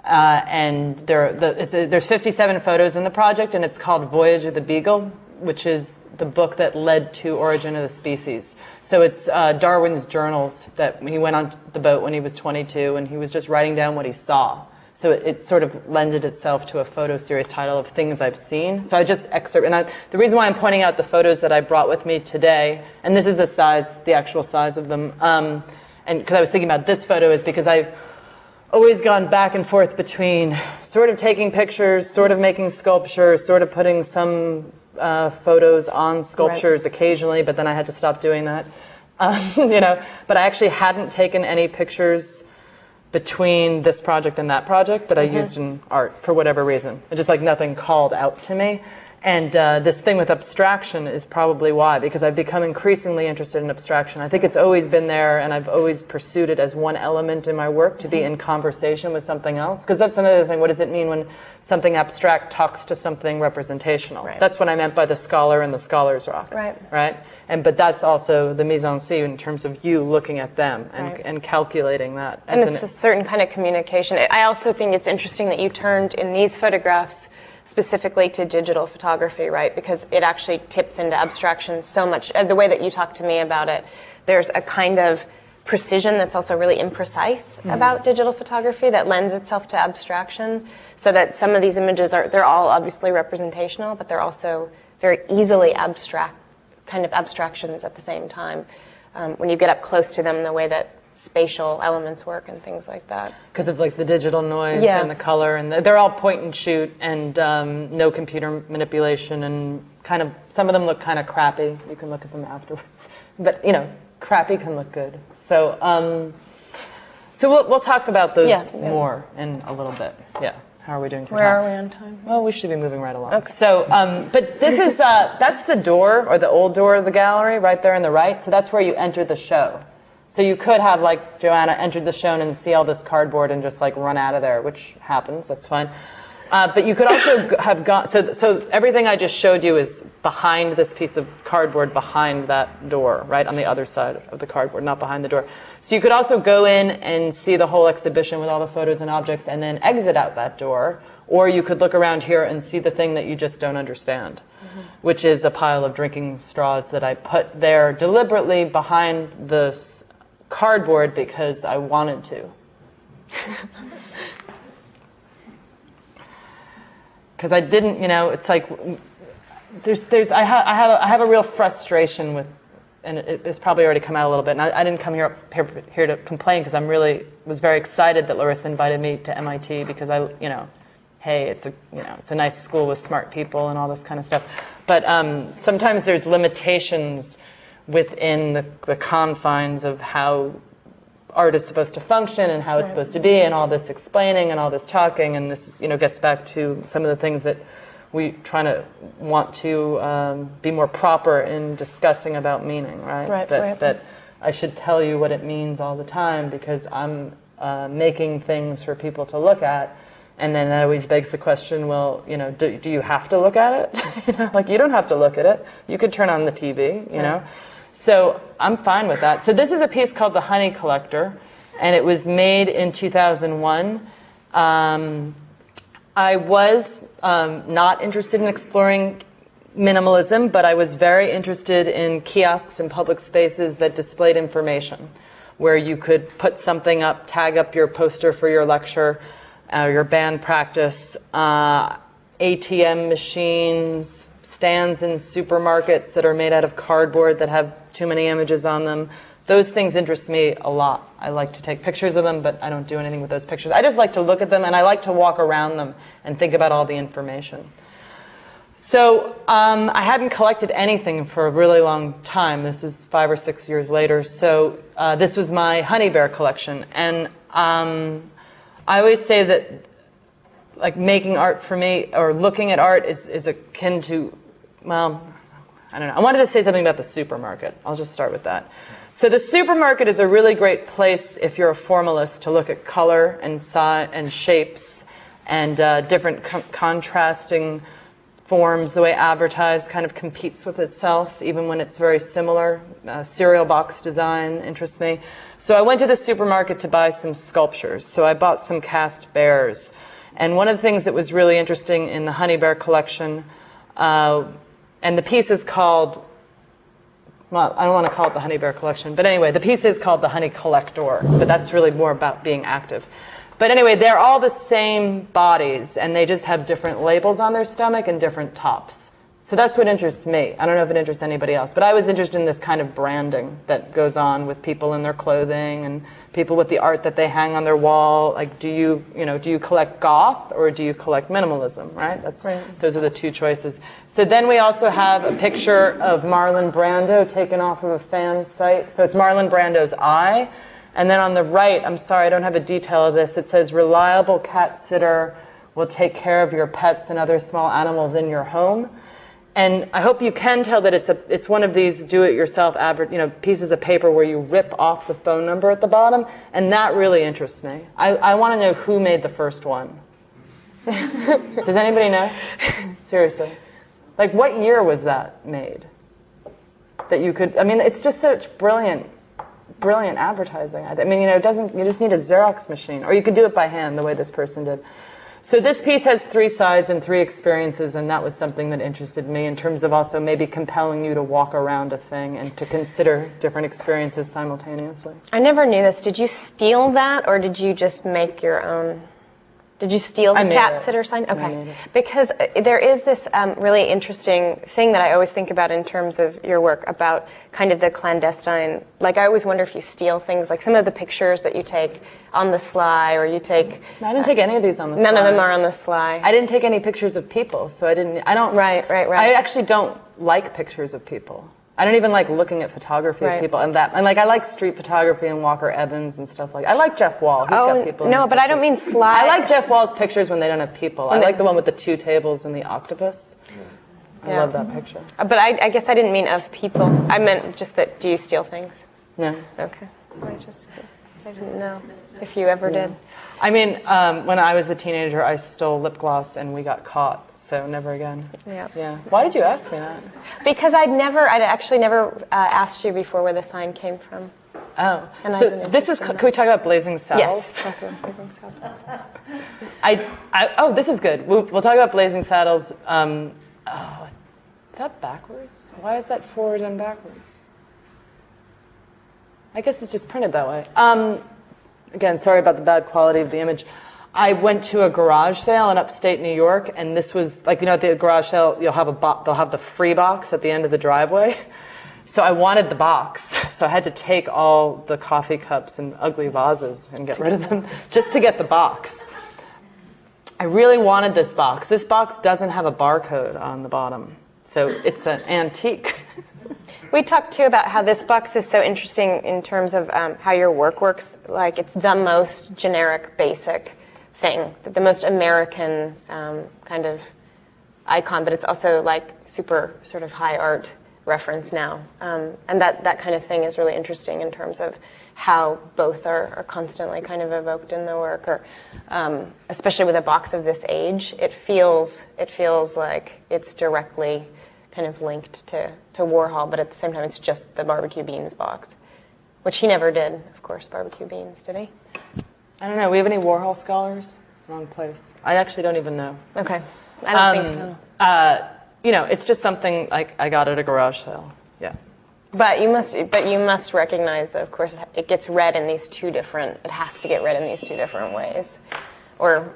And there's 57 photos in the project, and it's called Voyage of the Beagle, which is the book that led to Origin of the Species. So it's Darwin's journals that he went on the boat when he was 22, and he was just writing down what he saw. So it sort of lended itself to a photo series title of Things I've Seen. So I just excerpt, and the reason why I'm pointing out the photos that I brought with me today, and this is the actual size of them, and because I was thinking about this photo is because I've always gone back and forth between sort of taking pictures, sort of making sculptures, sort of putting some photos on sculptures occasionally, but then I had to stop doing that. You know, but I actually hadn't taken any pictures between this project and that project that I used in art for whatever reason. It's just like nothing called out to me. And this thing with abstraction is probably why, because I've become increasingly interested in abstraction. I think it's always been there, and I've always pursued it as one element in my work, to be in conversation with something else. Because that's another thing. What does it mean when something abstract talks to something representational? Right. That's what I meant by the scholar and the scholar's rock. Right. Right? But that's also the mise en scene in terms of you looking at them and, Right. and calculating that. And it's a certain kind of communication. I also think it's interesting that you turned in these photographs specifically to digital photography, right? Because it actually tips into abstraction so much. The way that you talk to me about it, there's a kind of precision that's also really imprecise about digital photography that lends itself to abstraction. So that some of these images they're all obviously representational, but they're also very easily abstract, kind of abstractions at the same time. When you get up close to them, the way that spatial elements work and things like that. Because of like the digital noise and the color, and they're all point and shoot and no computer manipulation, and kind of some of them look kind of crappy. You can look at them afterwards, but you know, crappy can look good. So so we'll talk about those more in a little bit. Yeah. How are we doing for time? Where are we on time? Well, we should be moving right along. Okay. So, but this is that's the door, or the old door of the gallery, right there on the right. So that's where you enter the show. So you could have, like, Johanna entered the show and see all this cardboard and just, like, run out of there, which happens. That's fine. But you could also have gone, so everything I just showed you is behind this piece of cardboard, behind that door, right, on the other side of the cardboard, not behind the door. So you could also go in and see the whole exhibition with all the photos and objects and then exit out that door, or you could look around here and see the thing that you just don't understand, which is a pile of drinking straws that I put there deliberately behind the cardboard because I wanted to. Because I didn't, you know, it's like I have a real frustration with, and it's probably already come out a little bit. And I didn't come here to complain, because I'm was very excited that Larissa invited me to MIT, because hey, it's a nice school with smart people and all this kind of stuff. But sometimes there's limitations within the confines of how art is supposed to function and how it's supposed to be, and all this explaining and all this talking, and this gets back to some of the things that we want to be more proper in discussing about meaning, right? That I should tell you what it means all the time, because I'm making things for people to look at. And then that always begs the question, well, do you have to look at it? Like, you don't have to look at it. You could turn on the TV, you know? So I'm fine with that. So this is a piece called The Honey Collector, and it was made in 2001. I was not interested in exploring minimalism, but I was very interested in kiosks and public spaces that displayed information, where you could put something up, tag up your poster for your lecture, your band practice, ATM machines, stands in supermarkets that are made out of cardboard that have too many images on them. Those things interest me a lot. I like to take pictures of them, but I don't do anything with those pictures. I just like to look at them, and I like to walk around them and think about all the information. So I hadn't collected anything for a really long time. This is 5 or 6 years later. So this was my honey bear collection. And I always say that, like, making art for me, or looking at art, is akin to, well, I don't know. I wanted to say something about the supermarket. I'll just start with that. So the supermarket is a really great place if you're a formalist to look at color and size and shapes and different contrasting forms. The way advertised kind of competes with itself, even when it's very similar. Cereal box design interests me. So I went to the supermarket to buy some sculptures. So I bought some cast bears. And one of the things that was really interesting in the Honey Bear collection, and the piece is called, well, I don't want to call it the Honey Bear collection, but anyway, the piece is called the Honey Collector, but that's really more about being active. But anyway, they're all the same bodies, and they just have different labels on their stomach and different tops. So that's what interests me. I don't know if it interests anybody else, but I was interested in this kind of branding that goes on with people in their clothing and people with the art that they hang on their wall. Like, do you collect goth or do you collect minimalism, right? Those are the two choices. So then we also have a picture of Marlon Brando taken off of a fan site. So it's Marlon Brando's eye. And then on the right, I'm sorry, I don't have a detail of this. It says, reliable cat sitter will take care of your pets and other small animals in your home. And I hope you can tell that it's one of these do-it-yourself pieces of paper where you rip off the phone number at the bottom, and that really interests me. I want to know who made the first one. Does anybody know? Seriously. Like, what year was that made? That you could, I mean, it's just such brilliant advertising. I mean, you just need a Xerox machine, or you could do it by hand the way this person did. So this piece has 3 sides and 3 experiences, and that was something that interested me in terms of also maybe compelling you to walk around a thing and to consider different experiences simultaneously. I never knew this. Did you steal that, or did you just make your own? Did you steal the cat sitter sign? Okay. Because there is this really interesting thing that I always think about in terms of your work about kind of the clandestine. Like, I always wonder if you steal things, like some of the pictures that you take on the sly, or you take... No, I didn't take any of these on the sly. None of them are on the sly. I didn't take any pictures of people, so I don't... Right. I actually don't like pictures of people. I don't even like looking at photography of people and like I like street photography and Walker Evans and stuff like that. I like Jeff Wall. He's got people. No, but I don't mean sly. I like Jeff Wall's pictures when they don't have people. I like the one with the 2 tables and the octopus. I love that picture. But I guess I didn't mean of people. I meant just that, do you steal things? No. Okay. I didn't know if you ever did. I mean, when I was a teenager, I stole lip gloss and we got caught. So never again. Yeah. Why did you ask me that? Because I'd actually never asked you before where the sign came from. Oh. And so this is, can we talk about Blazing Saddles? Yes. Talk about Blazing Saddles. Oh, this is good. We'll talk about Blazing Saddles. Is that backwards? Why is that forward and backwards? I guess it's just printed that way. Again, sorry about the bad quality of the image. I went to a garage sale in upstate New York, and this was like, at the garage sale, they'll have the free box at the end of the driveway. So I wanted the box, so I had to take all the coffee cups and ugly vases and get rid of them just to get the box. I really wanted this box. This box doesn't have a barcode on the bottom, so it's an antique. We talked too about how this box is so interesting in terms of how your work works. Like, it's the most generic, basic thing, the most American kind of icon, but it's also like super sort of high art reference now. And that kind of thing is really interesting in terms of how both are constantly kind of evoked in the work, or especially with a box of this age, it feels like it's directly kind of linked to Warhol, but at the same time it's just the barbecue beans box, which he never did, of course, barbecue beans, did he? I don't know. We have any Warhol scholars? Wrong place. I actually don't even know. Okay. I don't think so. It's just something like I got at a garage sale. Yeah. But you must recognize that, of course, it gets read in these it has to get read in these 2 different ways. Or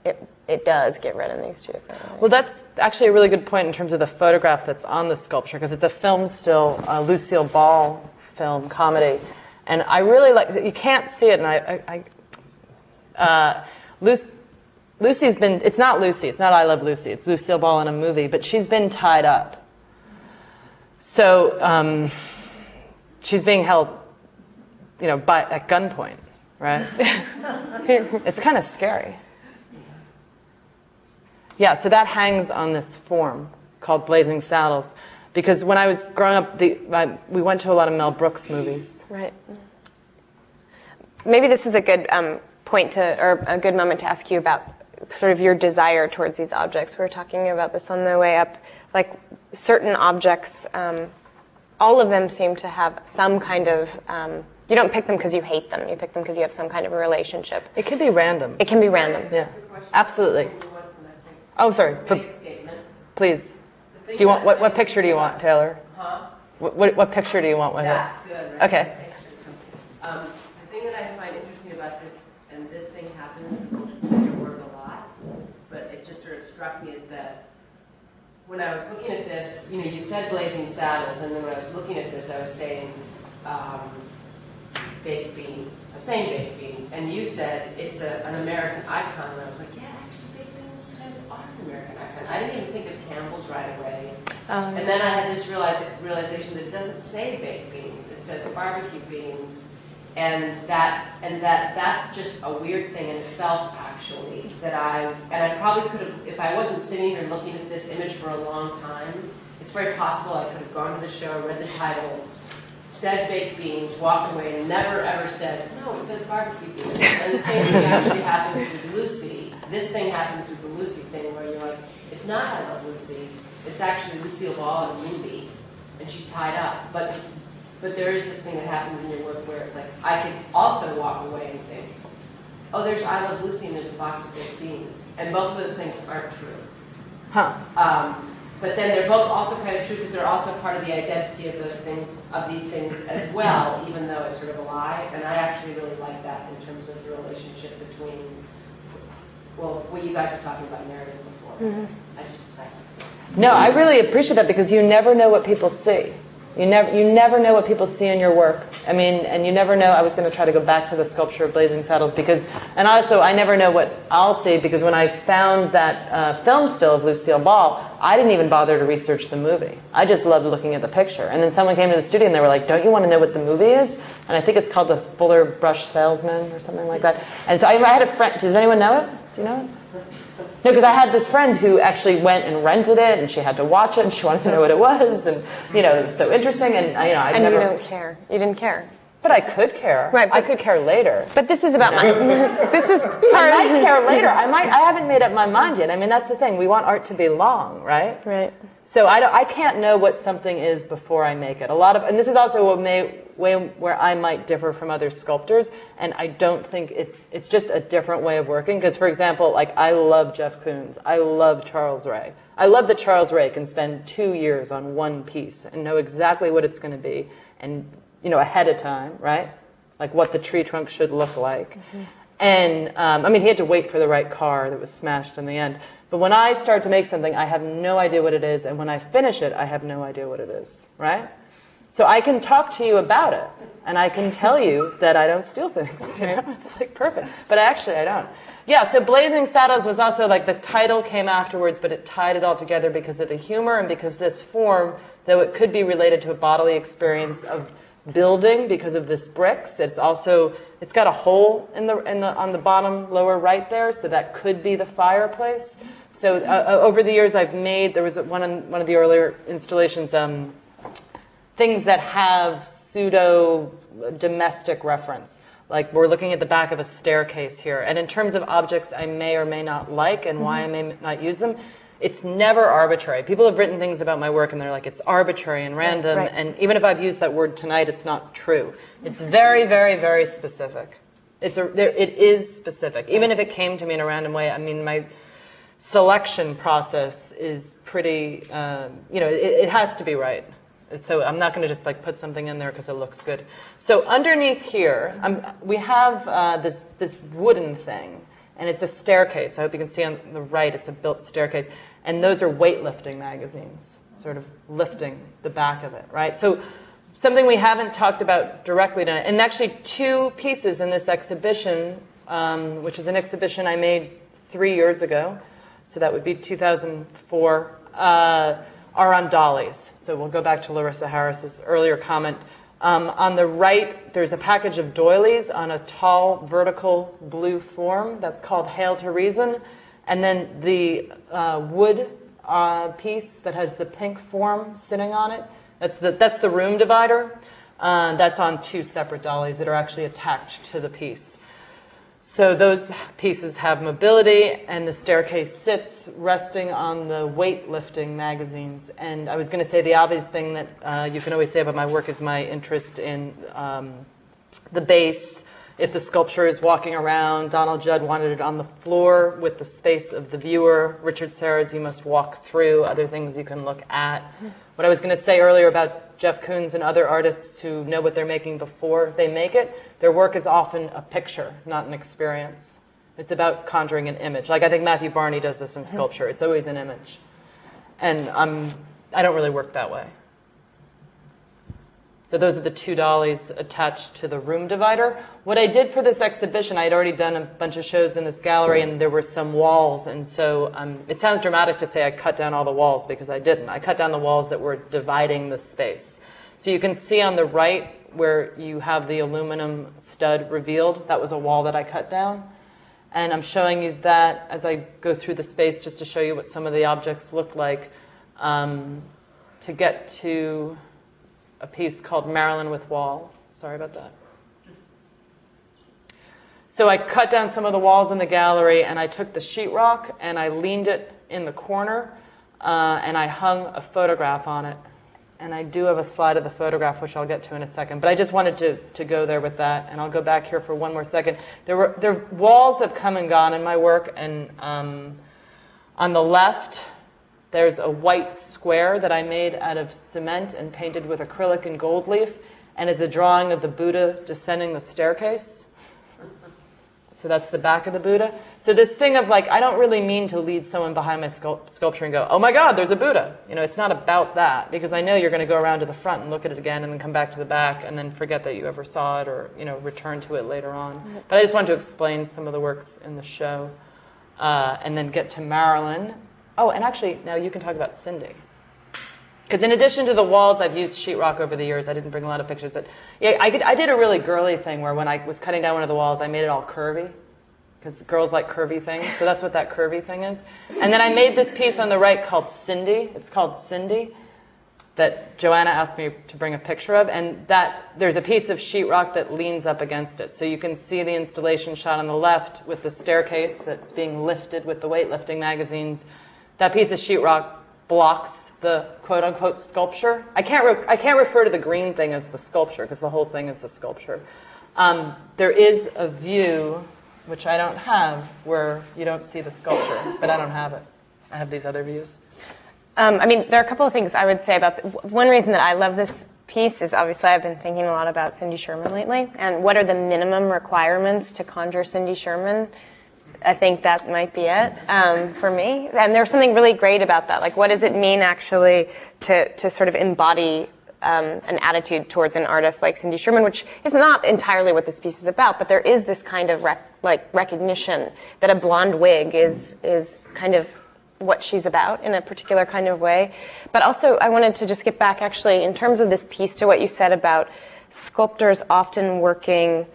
it does get read in these 2 different ways. Well, that's actually a really good point in terms of the photograph that's on the sculpture, because it's a film still, Lucille Ball film, comedy. And I really like, you can't see it, and Lucy's been, it's not I Love Lucy, it's Lucille Ball in a movie, but she's been tied up. So she's being held, at gunpoint. right? It's kind of scary. Yeah, so that hangs on this form called Blazing Saddles, because when I was growing up, we went to a lot of Mel Brooks movies. Right. Maybe this is a good point to, or a good moment to ask you about sort of your desire towards these objects. We were talking about this on the way up. Like certain objects, all of them seem to have some kind of, you don't pick them because you hate them. You pick them because you have some kind of a relationship. It can be random. It can be random. Yeah, absolutely. Oh, sorry. Please. Do you want what picture do you want, Taylor? Huh? What picture do you want with That's it? good. Right? Okay. The thing that I find interesting about this, and this thing happens in your work a lot, but it just sort of struck me, is that when I was looking at this, you know, you said Blazing Saddles, and then when I was looking at this, I was saying baked beans. I was saying baked beans, and you said it's an American icon, and I was like, yeah, actually, baked beans kind of are an American icon. I didn't even think of Campbell's right away. And then I had this realization that it doesn't say baked beans; it says barbecue beans, and that's just a weird thing in itself, actually. I probably could have, if I wasn't sitting here looking at this image for a long time, it's very possible I could have gone to the show, read the title, said baked beans, walked away, and never ever said, no, it says barbecue beans. And the same thing actually happens with Lucy. This thing happens with the Lucy thing, where you're like, it's not I Love Lucy. It's actually Lucille Ball in a movie, and she's tied up. But there is this thing that happens in your work where it's like, I could also walk away and think, oh, there's I Love Lucy and there's a box of baked beans. And both of those things aren't true. Huh. But then they're both also kind of true because they're also part of the identity of those things, of these things as well, even though it's sort of a lie. And I actually really like that in terms of the relationship between, well, what you guys were talking about narrative before. I just like that. No, I really appreciate that, because you never know what people see. You never know what people see in your work. I mean, and you never know. I was going to try to go back to the sculpture of Blazing Saddles, because, and also I never know what I'll see, because when I found that film still of Lucille Ball, I didn't even bother to research the movie. I just loved looking at the picture. And then someone came to the studio and they were like, don't you want to know what the movie is? And I think it's called The Fuller Brush Salesman or something like that. And so I had a friend. Does anyone know it? Do you know it? No, because I had this friend who actually went and rented it, and she had to watch it, and she wanted to know what it was, and it was so interesting, and And you don't care. You didn't care. But I could care. Right. I could care later. But this is about this is part I might care later. I haven't made up my mind yet. I mean, that's the thing. We want art to be long, right? Right. So I can't know what something is before I make it. And this is also a way where I might differ from other sculptors, and I don't think it's just a different way of working. Because, for example, like, I love Jeff Koons. I love Charles Ray. I love that Charles Ray can spend 2 years on one piece and know exactly what it's going to be, and ahead of time, right? Like what the tree trunk should look like. And I mean, he had to wait for the right car that was smashed in the end. But when I start to make something, I have no idea what it is, and when I finish it, I have no idea what it is, right? So I can talk to you about it, and I can tell you that I don't steal things. It's like perfect, but actually I don't. Yeah, so Blazing Saddles was also like, the title came afterwards, but it tied it all together because of the humor, and because this form, though it could be related to a bodily experience of building because of this bricks, it's got a hole on the bottom lower right there, so that could be the fireplace. So over the years I've made, there was one of the earlier installations, things that have pseudo domestic reference. Like, we're looking at the back of a staircase here, and in terms of objects I may or may not like and why I may not use them, it's never arbitrary. People have written things about my work and they're like, it's arbitrary and random, Right. and even if I've used that word tonight, it's not true. It's very, very, very specific. It is specific. Even if it came to me in a random way, I mean, my selection process is pretty, it has to be right. So I'm not going to just like put something in there because it looks good. So underneath here, we have this wooden thing, and it's a staircase. I hope you can see on the right, it's a built staircase. And those are weightlifting magazines, sort of lifting the back of it, right? So something we haven't talked about directly tonight, and actually 2 pieces in this exhibition, which is an exhibition I made 3 years ago, so that would be 2004, are on dollies. So we'll go back to Larissa Harris's earlier comment. On the right, there's a package of doilies on a tall, vertical blue form that's called Hail to Reason. And then the wood piece that has the pink form sitting on it, that's the room divider. That's on 2 separate dollies that are actually attached to the piece. So those pieces have mobility, and the staircase sits resting on the weightlifting magazines. And I was going to say the obvious thing that you can always say about my work is my interest in the base. If the sculpture is walking around, Donald Judd wanted it on the floor with the space of the viewer. Richard Serra's You Must Walk Through, other things you can look at. What I was going to say earlier about Jeff Koons and other artists who know what they're making before they make it, their work is often a picture, not an experience. It's about conjuring an image. Like I think Matthew Barney does this in sculpture. It's always an image. And I don't really work that way. So those are the 2 dollies attached to the room divider. What I did for this exhibition, I'd already done a bunch of shows in this gallery, and there were some walls. And so it sounds dramatic to say I cut down all the walls, because I didn't. I cut down the walls that were dividing the space. So you can see on the right where you have the aluminum stud revealed. That was a wall that I cut down. And I'm showing you that as I go through the space just to show you what some of the objects look like. To get to a piece called Marilyn with Wall. Sorry about that. So I cut down some of the walls in the gallery, and I took the sheetrock and I leaned it in the corner, and I hung a photograph on it. And I do have a slide of the photograph, which I'll get to in a second. But I just wanted to go there with that, and I'll go back here for one more second. Walls have come and gone in my work, and on the left, there's a white square that I made out of cement and painted with acrylic and gold leaf, and it's a drawing of the Buddha descending the staircase. So that's the back of the Buddha. So this thing of like, I don't really mean to lead someone behind my sculpture and go, oh my God, there's a Buddha. You know, it's not about that, because I know you're going to go around to the front and look at it again and then come back to the back and then forget that you ever saw it, or, you know, return to it later on. But I just wanted to explain some of the works in the show, and then get to Marilyn. Oh, and actually, now you can talk about Cindy. Because in addition to the walls, I've used sheetrock over the years. I didn't bring a lot of pictures. I did a really girly thing where when I was cutting down one of the walls, I made it all curvy. Because girls like curvy things. So that's what that curvy thing is. And then I made this piece on the right called Cindy. It's called Cindy, that Johanna asked me to bring a picture of. And there's a piece of sheetrock that leans up against it. So you can see the installation shot on the left with the staircase that's being lifted with the weightlifting magazines. That piece of sheetrock blocks the quote-unquote sculpture. I can't refer to the green thing as the sculpture, because the whole thing is the sculpture. There is a view, which I don't have, where you don't see the sculpture, but I don't have it. I have these other views. I mean, there are a couple of things I would say about one reason that I love this piece is obviously I've been thinking a lot about Cindy Sherman lately, and what are the minimum requirements to conjure Cindy Sherman? I think that might be it for me. And there's something really great about that. Like, what does it mean actually to sort of embody an attitude towards an artist like Cindy Sherman, which is not entirely what this piece is about, but there is this kind of recognition that a blonde wig is kind of what she's about in a particular kind of way. But also, I wanted to just get back actually in terms of this piece to what you said about sculptors often working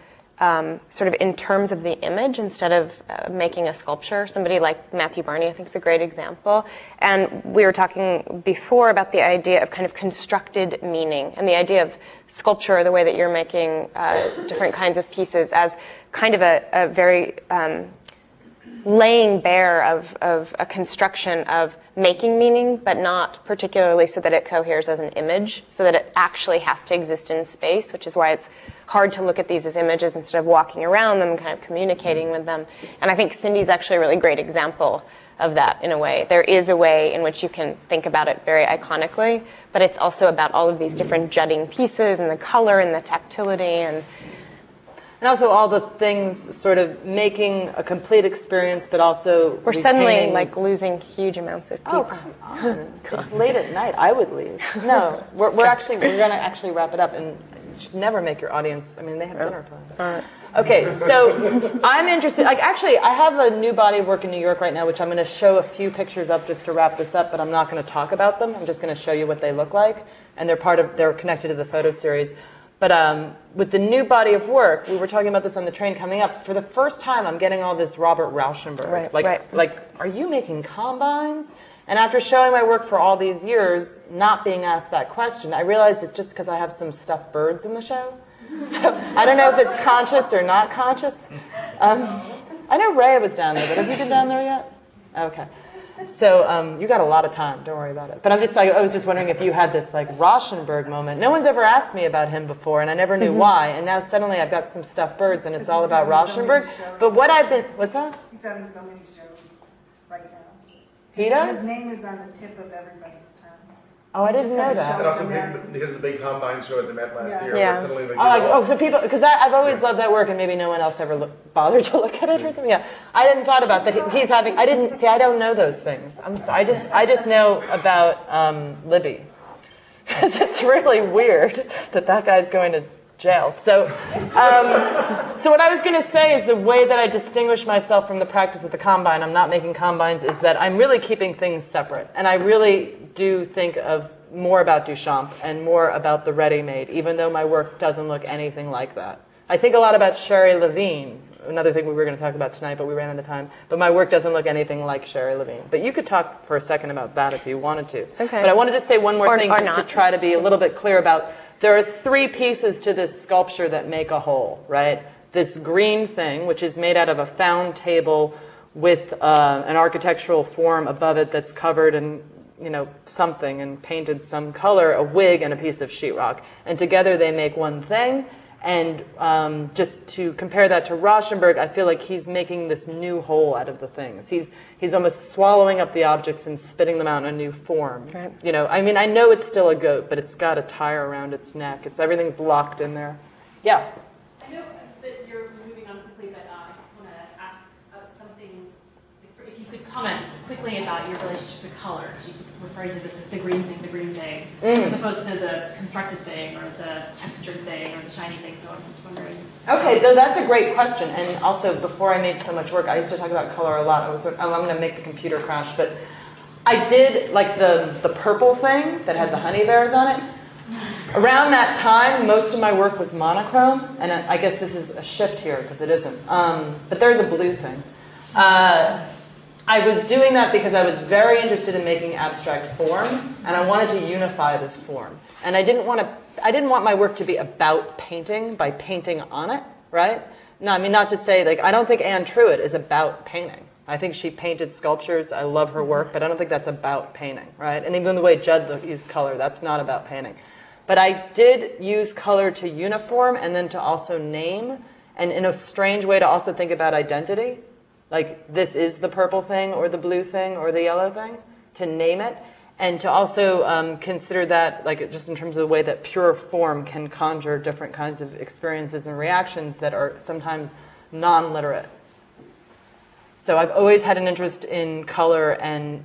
sort of in terms of the image instead of making a sculpture. Somebody like Matthew Barney, I think, is a great example. And we were talking before about the idea of kind of constructed meaning and the idea of sculpture, the way that you're making different kinds of pieces as kind of a very laying bare of a construction of making meaning, but not particularly so that it coheres as an image, so that it actually has to exist in space, which is why it's hard to look at these as images instead of walking around them and kind of communicating with them. And I think Cindy's actually a really great example of that in a way. There is a way in which you can think about it very iconically, but it's also about all of these different jutting pieces and the color and the tactility and also all the things sort of making a complete experience, but also we're suddenly like losing huge amounts of people. Oh, come on. It's late at night. I would leave. No, we're going to actually wrap it up, and you should never make your audience, I mean, they have dinner plans. Okay, so I'm interested, like actually I have a new body of work in New York right now, which I'm going to show a few pictures up just to wrap this up, but I'm not going to talk about them. I'm just going to show you what they look like, and they're connected to the photo series. But with the new body of work, we were talking about this on the train coming up. For the first time, I'm getting all this Robert Rauschenberg. Like, are you making combines? And after showing my work for all these years, not being asked that question, I realized it's just because I have some stuffed birds in the show. So I don't know if it's conscious or not conscious. I know Ray was down there, but have you been down there yet? Okay. So you got a lot of time. Don't worry about it. But I was just wondering if you had this like Rauschenberg moment. No one's ever asked me about him before, and I never knew why. And now suddenly I've got some stuffed birds, and it's all about Rauschenberg. But what's that? He's having so many shows right now. He does? His name is on the tip of everybody's tongue. Oh, I didn't know that. And also because of the big combine show at the Met last year, Yeah. where suddenly they So people, because I've always loved that work, and maybe no one else ever bothered to look at it or something. Yeah, I didn't thought about that. He's having. I didn't see. I don't know those things. I'm sorry. I just know about Libby, because it's really weird that guy's going to jail. So, so what I was going to say is the way that I distinguish myself from the practice of the combine. I'm not making combines. Is that I'm really keeping things separate, and I really do think of more about Duchamp and more about the ready-made, even though my work doesn't look anything like that. I think a lot about Sherry Levine, another thing we were going to talk about tonight, but we ran out of time. But my work doesn't look anything like Sherry Levine. But you could talk for a second about that if you wanted to. Okay. But I wanted to say one more thing just to not. try to be a little bit clear about, there are three pieces to this sculpture that make a whole, right? This green thing, which is made out of a found table with an architectural form above it that's covered in something and painted some color, a wig, and a piece of sheetrock. And together they make one thing. And just to compare that to Rauschenberg, I feel like he's making this new whole out of the things. He's almost swallowing up the objects and spitting them out in a new form. Right. I mean, I know it's still a goat, but it's got a tire around its neck. Everything's locked in there. Yeah? I know that you're moving on quickly, but I just want to ask something, if you could comment quickly about your relationship to color. You keep referring to this as the green thing, as opposed to the constructed thing or the textured thing or the shiny thing. So I'm just wondering. Okay, though that's a great question. And also, before I made so much work, I used to talk about color a lot. I'm going to make the computer crash, but I did like the purple thing that had the honey bears on it. Around that time, most of my work was monochrome, and I guess this is a shift here because it isn't. But there's a blue thing. I was doing that because I was very interested in making abstract form, and I wanted to unify this form. And I didn't want my work to be about painting by painting on it, right? No, I mean, not to say, like, I don't think Anne Truitt is about painting. I think she painted sculptures. I love her work, but I don't think that's about painting, right? And even the way Judd used color, that's not about painting. But I did use color to uniform and then to also name, and in a strange way to also think about identity. Like, this is the purple thing or the blue thing or the yellow thing, to name it, and to also consider that, like, just in terms of the way that pure form can conjure different kinds of experiences and reactions that are sometimes non-literate. So I've always had an interest in color, and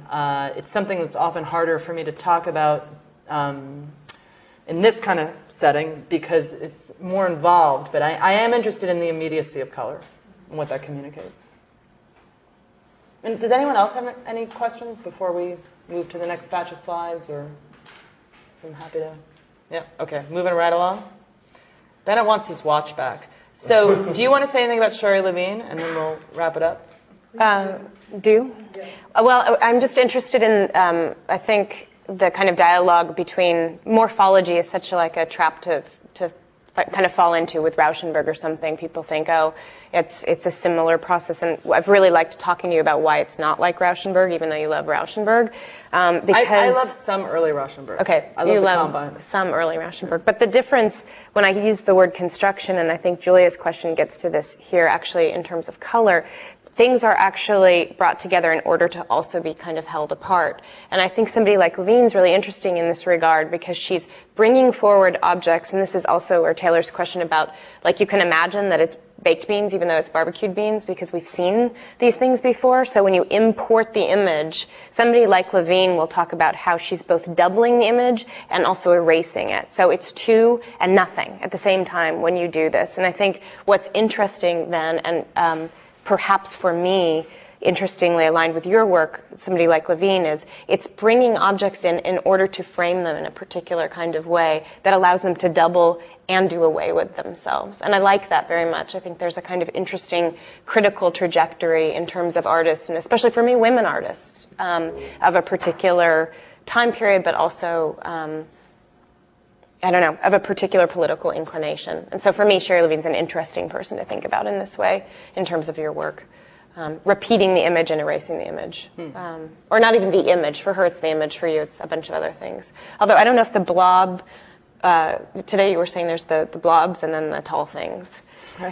it's something that's often harder for me to talk about in this kind of setting because it's more involved, but I am interested in the immediacy of color and what that communicates. And does anyone else have any questions before we move to the next batch of slides? Or I'm happy to. Yeah, okay, moving right along. Bennett wants his watch back. So do you want to say anything about Sherry Levine, and then we'll wrap it up? Well, I'm just interested in, I think, the kind of dialogue between morphology is such like a trap to kind of fall into with Rauschenberg or something. People think, oh, it's a similar process, and I've really liked talking to you about why it's not like Rauschenberg, even though you love Rauschenberg. Because I love some early Rauschenberg. Okay, I love you the love combine. some early Rauschenberg. But the difference, when I use the word construction, and I think Julia's question gets to this here actually in terms of color, things are actually brought together in order to also be kind of held apart. And I think somebody like Levine's really interesting in this regard because she's bringing forward objects, and this is also where Taylor's question about, like, you can imagine that it's baked beans even though it's barbecued beans because we've seen these things before. So when you import the image, somebody like Levine will talk about how she's both doubling the image and also erasing it. So it's two and nothing at the same time when you do this. And I think what's interesting then, and perhaps for me, interestingly aligned with your work, somebody like Levine, is it's bringing objects in order to frame them in a particular kind of way that allows them to double and do away with themselves. And I like that very much. I think there's a kind of interesting critical trajectory in terms of artists, and especially for me, women artists, of a particular time period, but also, I don't know, of a particular political inclination. And so for me, Sherry Levine's an interesting person to think about in this way, in terms of your work. Repeating the image and erasing the image. Or not even the image. For her, it's the image. For you, it's a bunch of other things. Although I don't know if the blob, today you were saying there's the blobs and then the tall things,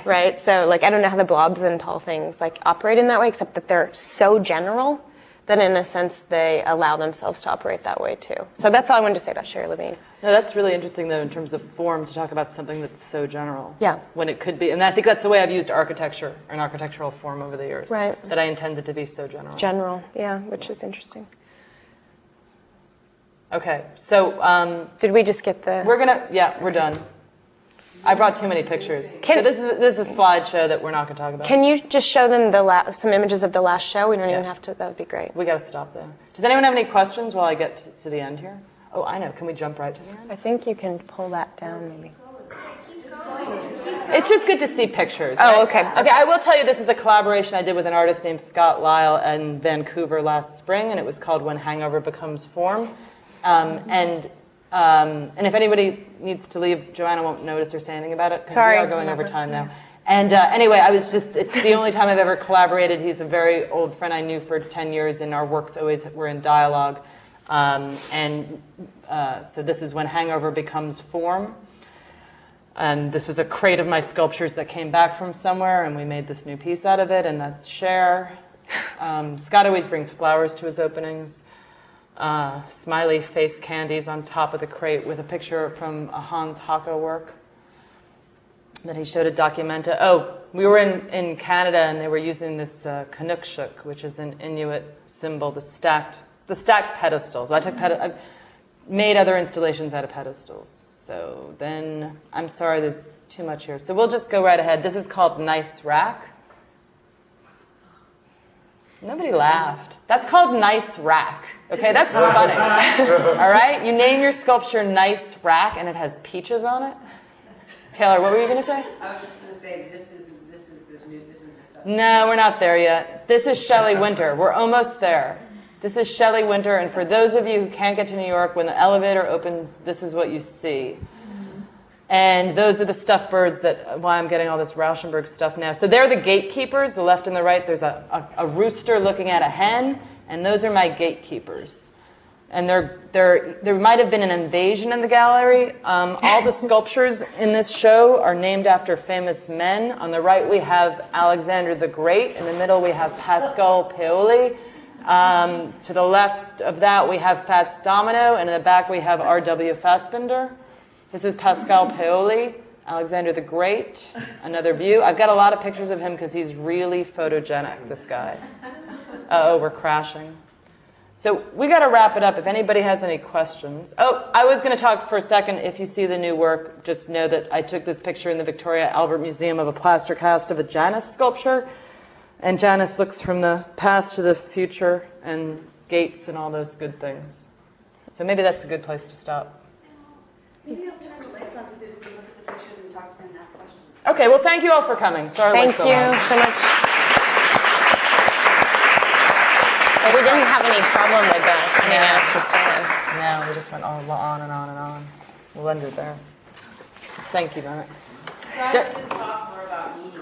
right? So like, I don't know how the blobs and tall things like operate in that way, except that they're so general that in a sense they allow themselves to operate that way too. So that's all I wanted to say about Sherry Levine. No, that's really interesting though in terms of form to talk about something that's so general. Yeah. When it could be, and I think that's the way I've used architecture and architectural form over the years. Right. That I intended to be so general. General, yeah, which is interesting. Okay, so did we just get the? We're done. I brought too many pictures. So this is a slideshow that we're not going to talk about. Can you just show them some images of the last show? We don't even have to. That would be great. We got to stop there. Does anyone have any questions while I get to the end here? Oh, I know. Can we jump right to the end? I think you can pull that down, maybe. It's just good to see pictures. Oh, right? okay. Okay, I will tell you this is a collaboration I did with an artist named Scott Lyle in Vancouver last spring, and it was called When Hangover Becomes Form. And if anybody needs to leave, Johanna won't notice or say anything about it. Sorry. We are going over time now. And anyway, it's the only time I've ever collaborated. He's a very old friend I knew for 10 years, and our works always were in dialogue. So this is When Hangover Becomes Form. And this was a crate of my sculptures that came back from somewhere, and we made this new piece out of it, and that's Cher. Scott always brings flowers to his openings. Smiley face candies on top of the crate with a picture from a Hans Hacke work that he showed at Documenta. Oh, we were in Canada and they were using this Canuckshuk, which is an Inuit symbol, the stacked pedestals. I've made other installations out of pedestals. So then, I'm sorry, there's too much here. So we'll just go right ahead. This is called Nice Rack. Nobody laughed. That's called Nice Rack. Okay, that's funny. All right, you name your sculpture Nice Rack, and it has peaches on it. Taylor, what were you going to say? I was just going to say this is the stuff. No, we're not there yet. This is Shelley Winter. We're almost there. This is Shelley Winter, and for those of you who can't get to New York, when the elevator opens, this is what you see. And those are the stuffed birds why I'm getting all this Rauschenberg stuff now. So they're the gatekeepers, the left and the right. There's a rooster looking at a hen, and those are my gatekeepers. And there might have been an invasion in the gallery. All the sculptures in this show are named after famous men. On the right, we have Alexander the Great. In the middle, we have Pascal Paoli. To the left of that, we have Fats Domino. And in the back, we have R.W. Fassbinder. This is Pascal Paoli, Alexander the Great, another view. I've got a lot of pictures of him because he's really photogenic, this guy. Uh-oh, we're crashing. So we got to wrap it up if anybody has any questions. Oh, I was going to talk for a second. If you see the new work, just know that I took this picture in the Victoria Albert Museum of a plaster cast of a Janus sculpture. And Janus looks from the past to the future and gates and all those good things. So maybe that's a good place to stop. Maybe I'll turn the lights on so people can look at the pictures and talk to them and ask questions. Okay, well, thank you all for coming. Sorry it was so long. Thank you so much. But we didn't have any problem with anything else to say. No, we just went on and on and on. We'll end it there. Thank you, Bennett. Rather than talk more about meaning.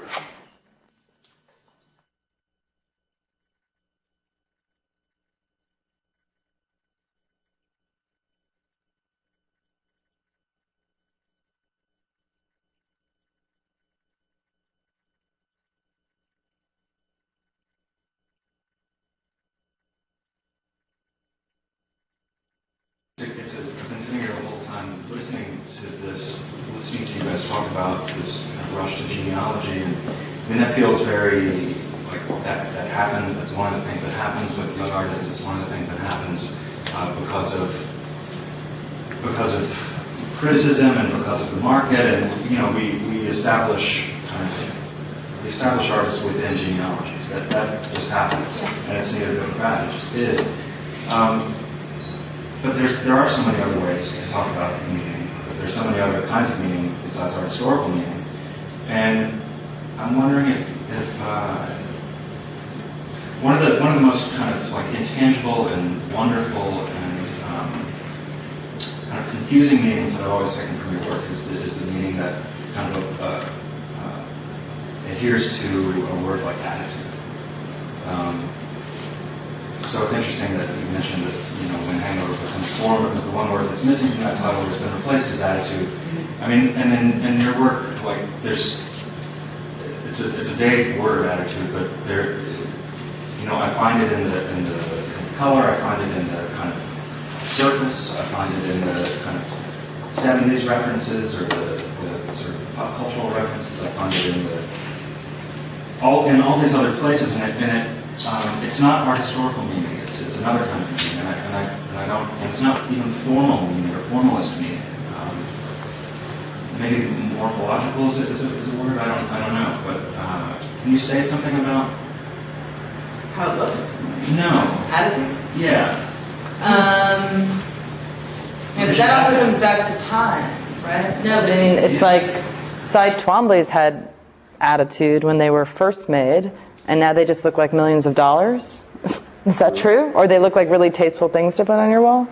I've been sitting here the whole time listening to you guys talk about this kind of rush to genealogy, and I mean that feels very like that happens. That's one of the things that happens with young artists. It's one of the things that happens because of criticism and because of the market, and we establish kind of the established artists within genealogies. That just happens, and it's neither good or bad. It just is. But there are so many other ways to talk about meaning. There's so many other kinds of meaning besides our historical meaning, and I'm wondering if one of the most kind of like intangible and wonderful and kind of confusing meanings that I've always taken from your work is the meaning that kind of adheres to a word like attitude. So it's interesting that you mentioned that, when hangover becomes form, because the one word that's missing from that title has been replaced as attitude. I mean, and in your work, like it's a vague word, attitude, but there, I find it in the color, I find it in the kind of surface, I find it in the kind of 70s references or the sort of pop cultural references, I find it in all these other places, and it's not our historical meaning. It's another kind of meaning, and I don't. And it's not even formal meaning or formalist meaning. Maybe morphological is a word. I don't know. But can you say something about How it looks? No. Attitude? Yeah. But that also comes back to time, right? No, but I mean, it's like Cy Twombly's had attitude when they were first made, and now they just look like millions of dollars. Is that true? Or they look like really tasteful things to put on your wall,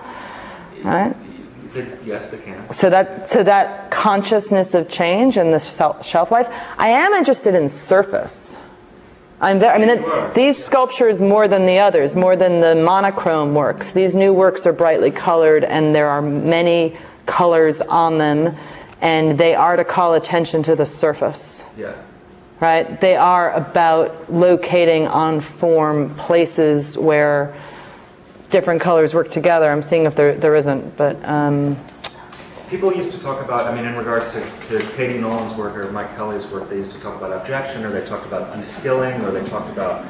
right? Yes, they can. So that consciousness of change and the shelf life. I am interested in surface. These sculptures more than the others, more than the monochrome works. These new works are brightly colored, and there are many colors on them, and they are to call attention to the surface. Yeah. Right? They are about locating on form places where different colors work together. I'm seeing if there isn't, but... People used to talk about, in regards to Katie Nolan's work or Mike Kelly's work, they used to talk about abjection, or they talked about de-skilling, or they talked about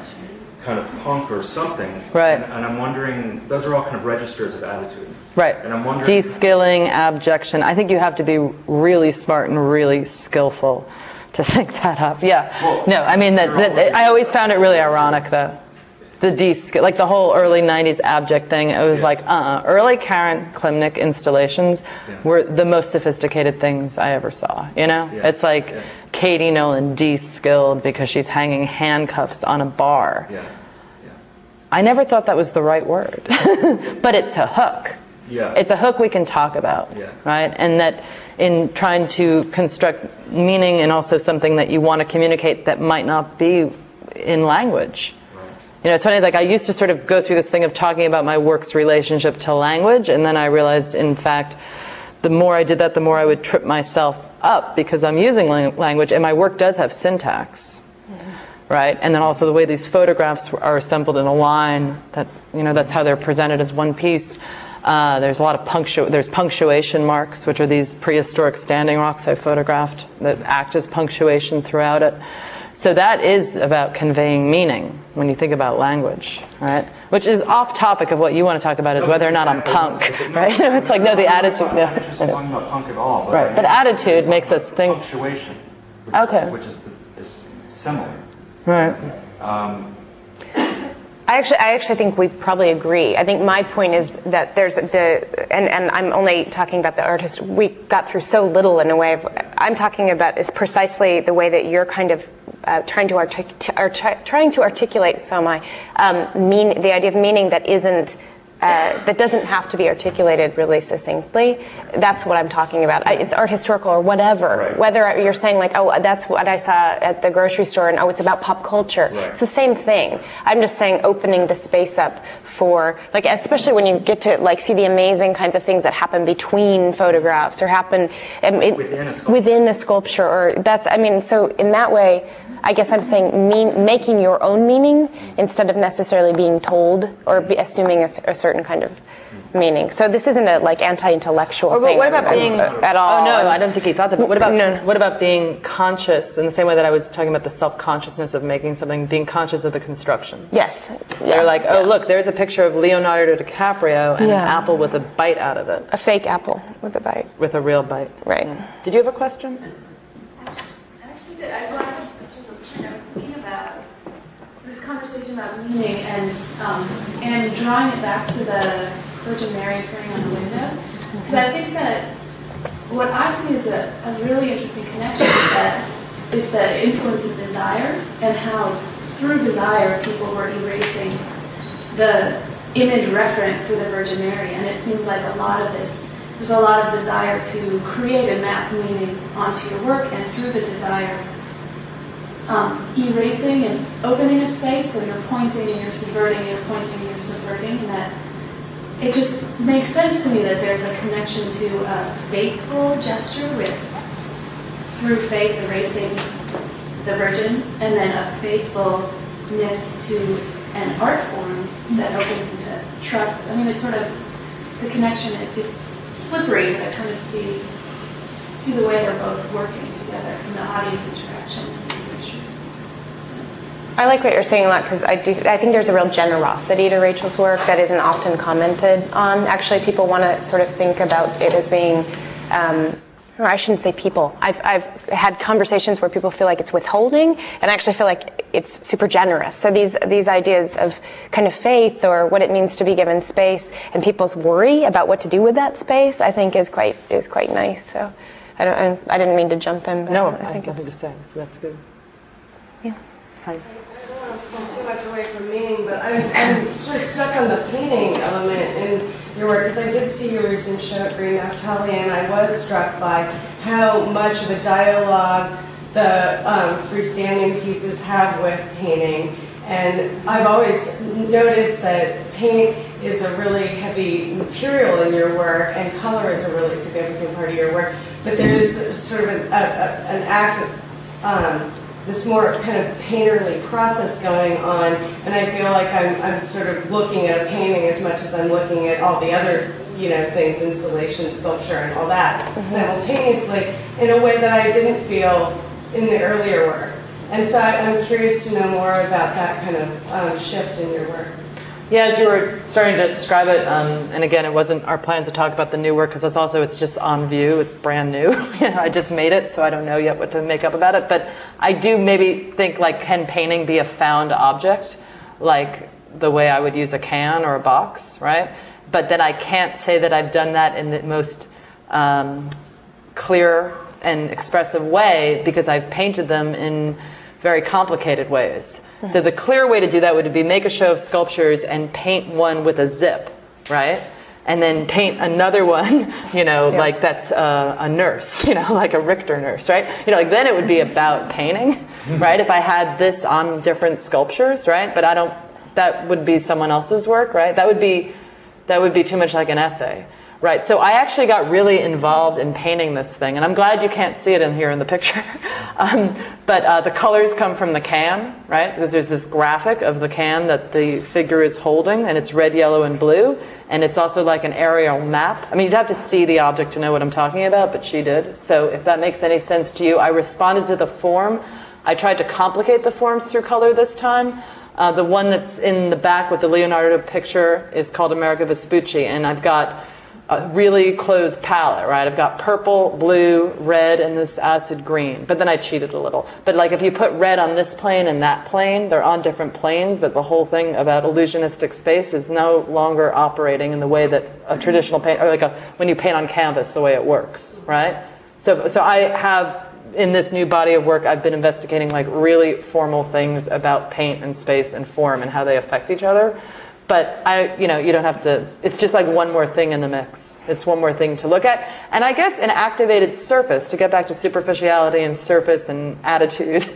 kind of punk or something. Right. And I'm wondering, those are all kind of registers of attitude. Right. And I'm wondering... De-skilling, abjection. I think you have to be really smart and really skillful to think that up. Yeah. Well, no, I always found it really ironic, though. The de-skill, like the whole early 90s abject thing, it was like, early Karen Klimnik installations were the most sophisticated things I ever saw, Yeah. It's like Katie Nolan de-skilled because she's hanging handcuffs on a bar. Yeah. I never thought that was the right word, but it's a hook. Yeah. It's a hook we can talk about, right? And that in trying to construct meaning and also something that you want to communicate that might not be in language. It's funny, like I used to sort of go through this thing of talking about my work's relationship to language, and then I realized, in fact, the more I did that, the more I would trip myself up because I'm using language, and my work does have syntax, right? And then also the way these photographs are assembled in a line, that that's how they're presented as one piece. There's a lot of there's punctuation marks, which are these prehistoric standing rocks I photographed that act as punctuation throughout it. So that is about conveying meaning when you think about language, right? Which is off topic of what you want to talk about is whether or not I'm punk, right? It's like, no, the attitude. I'm not interested in talking about punk at all. Right, but attitude makes us think. Punctuation, which is similar. Right. I actually think we probably agree. I think my point is that there's and I'm only talking about the artist. We got through so little in a way of, I'm talking about is precisely the way that you're kind of trying to articulate, so am I, the idea of meaning that isn't, that doesn't have to be articulated really succinctly. That's what I'm talking about. It's art historical or whatever. Right. Whether you're saying like, oh, that's what I saw at the grocery store, and oh, it's about pop culture. Right. It's the same thing. I'm just saying opening the space up for, like, especially when you get to like see the amazing kinds of things that happen between photographs or happen within a sculpture, or that's, so in that way, I guess I'm saying making your own meaning instead of necessarily being told or assuming a certain kind of meaning. So this isn't a like anti-intellectual thing. What about being at all? Oh no, I don't think he thought that. But what about being conscious in the same way that I was talking about the self-consciousness of making something, being conscious of the construction? Yes. They're like, oh look, there's a picture of Leonardo DiCaprio and an apple with a bite out of it. A fake apple with a bite. With a real bite. Right. Yeah. Did you have a question? I actually did. I have a sort of question. I was conversation about meaning and drawing it back to the Virgin Mary appearing on the window. Because I think that what I see as a really interesting connection is the influence of desire and how through desire people were erasing the image referent for the Virgin Mary. And it seems like there's a lot of desire to create and map meaning onto your work, and through the desire erasing and opening a space, so you're pointing and you're subverting, you're pointing and you're subverting, and that it just makes sense to me that there's a connection to a faithful gesture through faith erasing the Virgin, and then a faithfulness to an art form that opens into trust. I mean, it's sort of the connection, it's slippery, but I kind of see the way they're both working together in the audience interaction. I like what you're saying a lot, because I think there's a real generosity to Rachel's work that isn't often commented on. Actually, people want to sort of think about it as being, or I shouldn't say people. I've had conversations where people feel like it's withholding, and I actually feel like it's super generous. So these ideas of kind of faith or what it means to be given space, and people's worry about what to do with that space, I think is quite nice. So I didn't mean to jump in. But No, I think nothing to say, so that's good. Yeah. Hi. Pull too much away from meaning, but I'm sort of stuck on the painting element in your work, because I did see your recent show at Green Naftali, and I was struck by how much of a dialogue the freestanding pieces have with painting. And I've always noticed that paint is a really heavy material in your work, and color is a really significant part of your work. But there is sort of an act of this more kind of painterly process going on, and I feel like I'm sort of looking at a painting as much as I'm looking at all the other, things, installation, sculpture, and all that simultaneously, in a way that I didn't feel in the earlier work. And so I'm curious to know more about that kind of shift in your work. Yeah, as you were starting to describe it, and again, it wasn't our plan to talk about the new work, because it's just on view, it's brand new. I just made it, so I don't know yet what to make up about it. But I do maybe think, like, can painting be a found object, like the way I would use a can or a box, right? But then I can't say that I've done that in the most clear and expressive way, because I've painted them in very complicated ways. So the clear way to do that would be make a show of sculptures and paint one with a zip, right? And then paint another one, like that's a nurse, like a Richter nurse, right? Then it would be about painting, right? If I had this on different sculptures, right? But that would be someone else's work, right? That would be too much like an essay. Right, so I actually got really involved in painting this thing, and I'm glad you can't see it in here in the picture. But the colors come from the can, right? Because there's this graphic of the can that the figure is holding, and it's red, yellow, and blue, and it's also like an aerial map. I mean, you'd have to see the object to know what I'm talking about, but she did. So if that makes any sense to you, I responded to the form. I tried to complicate the forms through color this time. The one that's in the back with the Leonardo picture is called America Vespucci, and I've got a really closed palette, right? I've got purple, blue, red, and this acid green. But then I cheated a little. But like if you put red on this plane and that plane, they're on different planes, but the whole thing about illusionistic space is no longer operating in the way that a traditional paint, or when you paint on canvas, the way it works, right? So I have, in this new body of work, I've been investigating like really formal things about paint and space and form and how they affect each other. But you don't have to, it's just like one more thing in the mix. It's one more thing to look at. And I guess an activated surface, to get back to superficiality and surface and attitude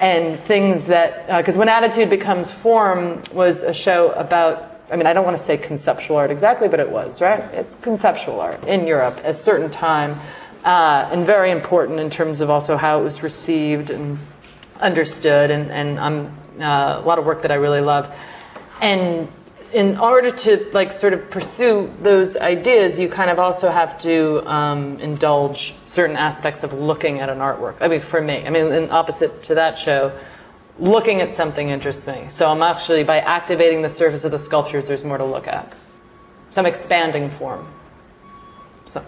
and things that, because When Attitude Becomes Form was a show about, I don't want to say conceptual art exactly, but it was, right? It's conceptual art in Europe at a certain time, and very important in terms of also how it was received and understood, and a lot of work that I really love. And in order to sort of pursue those ideas, you kind of also have to indulge certain aspects of looking at an artwork. For me, in opposite to that show, looking at something interests me. So I'm actually, by activating the surface of the sculptures, there's more to look at. So I'm expanding form. So,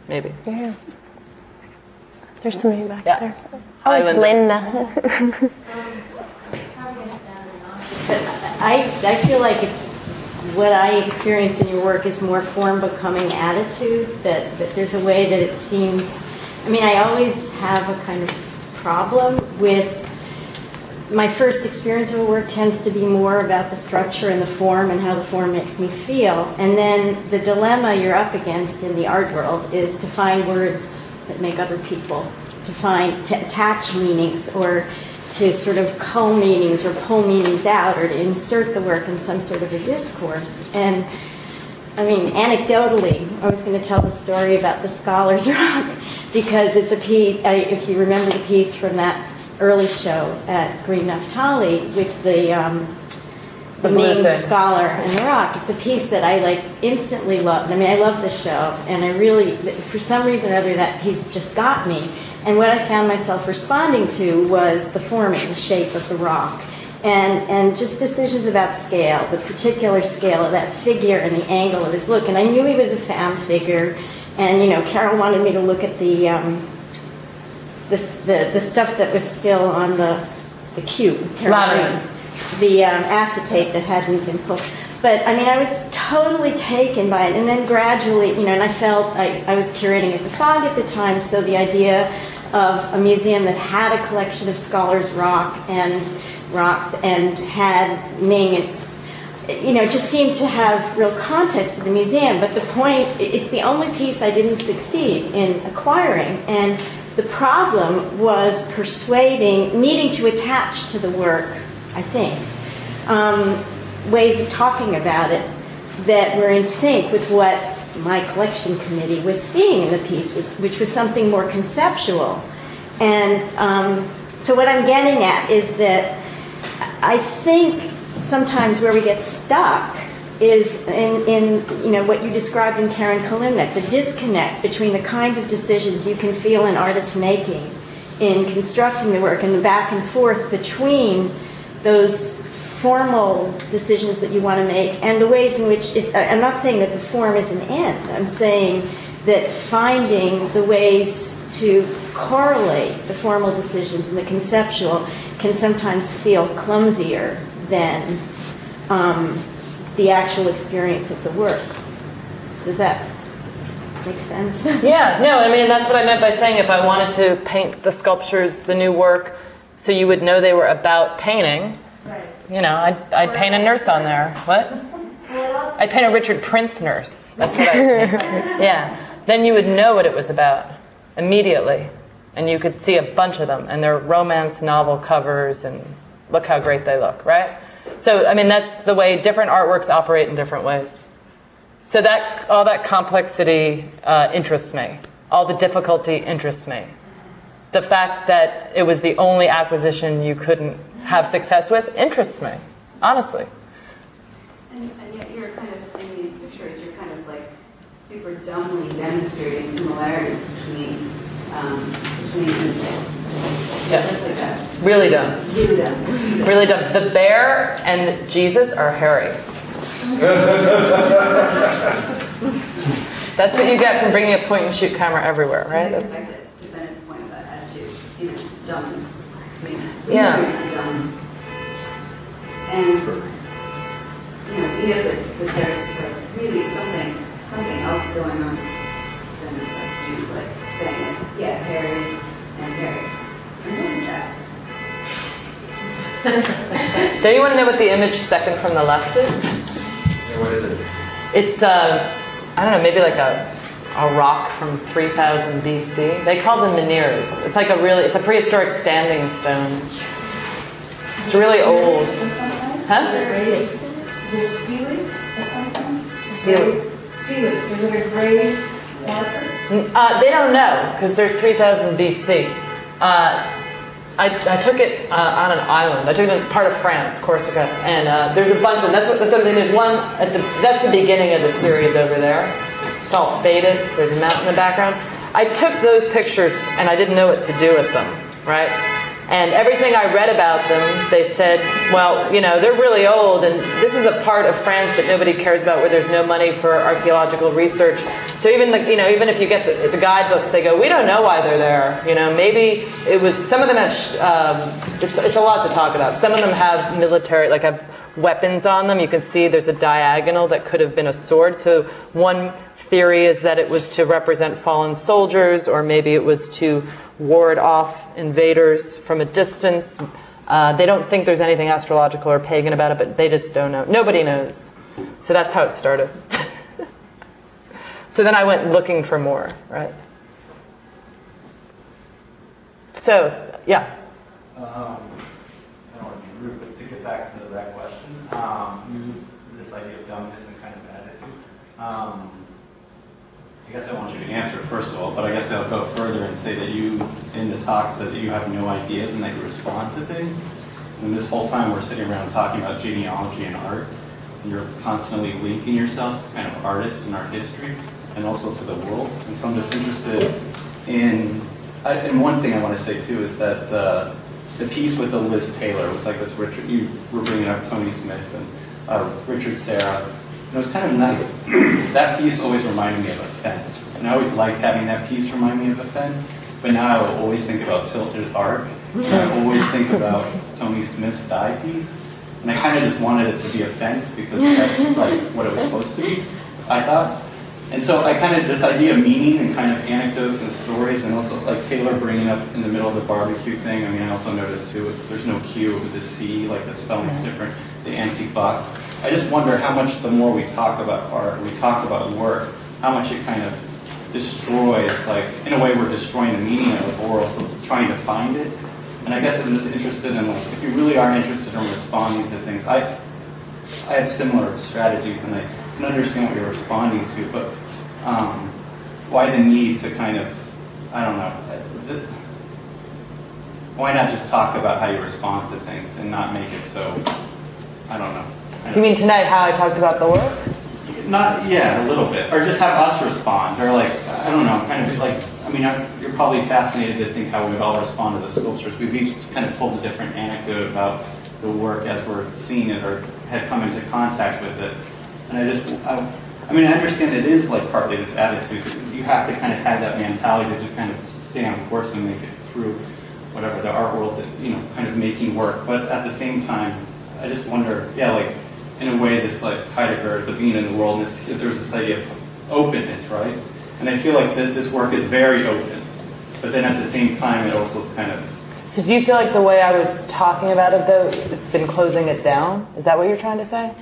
maybe. Yeah. There's somebody back there. Hi, It's Linda. I feel like it's what I experience in your work is more form becoming attitude, that there's a way that it seems, I mean, I always have a kind of problem with, my first experience of a work tends to be more about the structure and the form and how the form makes me feel. And then the dilemma you're up against in the art world is to find words that make other people, to attach meanings, or to sort of cull meanings or pull meanings out, or to insert the work in some sort of a discourse. And I mean, anecdotally, I was going to tell the story about the Scholars Rock, because it's a piece, if you remember the piece from that early show at Green Naftali with the Ming scholar and the rock. It's a piece that I like instantly loved. I mean, I love the show, and I really, for some reason or other, that piece just got me. And what I found myself responding to was the forming, the shape of the rock, and just decisions about scale, the particular scale of that figure and the angle of his look. And I knew he was a femme figure, and you know, Carol wanted me to look at the stuff that was still on the cube, the acetate that hadn't been pulled. But I mean, I was totally taken by it, and then gradually, you know, and I felt I was curating at the Fog at the time, so the idea of a museum that had a collection of scholars' rocks and had Ming, and, you know, just seemed to have real context to the museum. But the point, it's the only piece I didn't succeed in acquiring, and the problem was needing to attach to the work, I think, ways of talking about it that were in sync with what my collection committee was seeing in the piece, which was something more conceptual. And so what I'm getting at is that I think sometimes where we get stuck is in you know, what you described in Karen Kalimnik, the disconnect between the kinds of decisions you can feel an artist making in constructing the work, and the back and forth between those formal decisions that you want to make and the ways in which, I'm not saying that the form is an end, I'm saying that finding the ways to correlate the formal decisions and the conceptual can sometimes feel clumsier than the actual experience of the work. Does that make sense? Yeah, no, I mean, that's what I meant by saying if I wanted to paint the sculptures, the new work, so you would know they were about painting, right. You know, I'd paint a nurse on there. What? I'd paint a Richard Prince nurse. That's what I'd paint. Yeah. Then you would know what it was about immediately. And you could see a bunch of them. And they're romance novel covers, and look how great they look, right? So, I mean, that's the way different artworks operate in different ways. So that all that complexity interests me. All the difficulty interests me. The fact that it was the only acquisition you couldn't have success with interests me, honestly. And yet you're kind of, in these pictures, you're kind of like super dumbly demonstrating similarities between images. Yeah. Just like that. Really dumb. Really dumb. Really dumb. The bear and Jesus are hairy. That's what you get from bringing a point-and-shoot camera everywhere, right? That's then it's a point of that attitude, you know, dumbness. I mean, yeah. Dumb. And you know, you get that there's like really something else going on than like you like saying like, yeah, Harry and Harry. And what is that? Do you want to know what the image second from the left is? Yeah, what is it? It's I don't know, maybe like a rock from 3000 BC. They call them menhirs. It's like it's a prehistoric standing stone. It's really old. Huh? Is it Steely or something? Steely. Steely. Is it a grave marker? They don't know, because they're 3000 BC. I took it on an island. I took it in part of France, Corsica, and there's a bunch of them. That's what I'm saying. There's one that's the beginning of the series over there. It's all faded. There's a mountain in the background. I took those pictures and I didn't know what to do with them, right? And everything I read about them, they said, well, you know, they're really old, and this is a part of France that nobody cares about, where there's no money for archaeological research. So even even if you get the guidebooks, they go, we don't know why they're there. You know, maybe it was, some of them have, it's a lot to talk about. Some of them have military, like have weapons on them. You can see there's a diagonal that could have been a sword. So one theory is that it was to represent fallen soldiers, or maybe it was to ward off invaders from a distance. They don't think there's anything astrological or pagan about it, but they just don't know. Nobody knows. So that's how it started. So then I went looking for more, right? So, yeah. I don't want to be rude, but to get back to that question, this idea of dumbness and kind of attitude, I guess I want you to answer it first of all, but I guess I'll go further and say that you, in the talk, said that you have no ideas and that you respond to things. And this whole time we're sitting around talking about genealogy and art, and you're constantly linking yourself to kind of artists and art history, and also to the world. And so I'm just interested in, and one thing I want to say too is that the piece with the Liz Taylor was like this Richard, you were bringing up Tony Smith and Richard Serra. And it was kind of nice. That piece always reminded me of a fence. And I always liked having that piece remind me of a fence. But now I will always think about Tilted Arc. And I always think about Tony Smith's die piece. And I kind of just wanted it to be a fence because that's like what it was supposed to be, I thought. And so I kind of, this idea of meaning and kind of anecdotes and stories, and also like Taylor bringing up in the middle of the barbecue thing, I mean, I also noticed too, there's no Q, it was a C, like the spelling's different, the antique box. I just wonder how much the more we talk about art, we talk about work, how much it kind of destroys, like, in a way we're destroying the meaning of it, but we're also trying to find it. And I guess I'm just interested in, like, if you really are interested in responding to things, I have similar strategies, and I can understand what you're responding to, but why the need to kind of, I don't know, why not just talk about how you respond to things and not make it so, I don't know. You mean tonight how I talked about the work? Not, yeah, a little bit. Or just have us respond, or like, I don't know, kind of like, I mean, you're probably fascinated to think how we've all responded to the sculptures. We've each kind of told a different anecdote about the work as we're seeing it or had come into contact with it. And I mean, I understand it is like partly this attitude. You have to kind of have that mentality to just kind of stay on course and make it through whatever the art world, you know, kind of making work. But at the same time, I just wonder, yeah, like, in a way, this like Heidegger, the being in the world, there's this idea of openness, right? And I feel like this work is very open, but then at the same time, it also kind of. So do you feel like the way I was talking about it, though, has been closing it down? Is that what you're trying to say?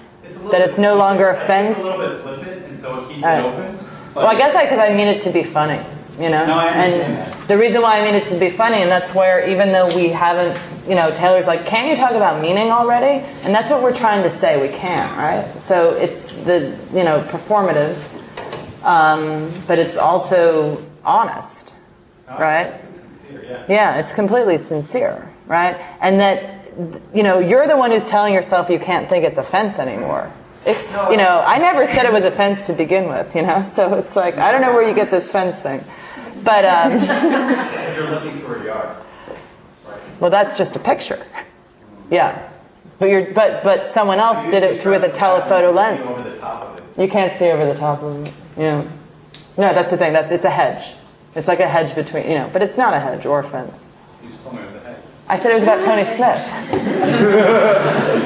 That it's no longer a fence? It's a little bit flippant, and so it keeps it open. Well, I guess because I mean it to be funny, you know? No, I understand and that. The reason why I mean it to be funny, and that's where even though we haven't, you know, Taylor's like, can't you talk about meaning already? And that's what we're trying to say, we can't, right? So it's the, you know, performative, but it's also honest, right? It's sincere, yeah. Yeah, it's completely sincere, right? And that, you know, you're the one who's telling yourself you can't think it's a fence anymore. It's, you know, I never said it was a fence to begin with, you know, so it's like, I don't know where you get this fence thing. But, You're looking for a yard. Right. well, that's just a picture. Yeah. But someone else did it through the telephoto lens. Over the top of it. You can't see over the top of it. Yeah. No, that's the thing. It's a hedge. It's like a hedge between, you know, but it's not a hedge or a fence. You just told me it was a hedge. I said it was about Tony Smith.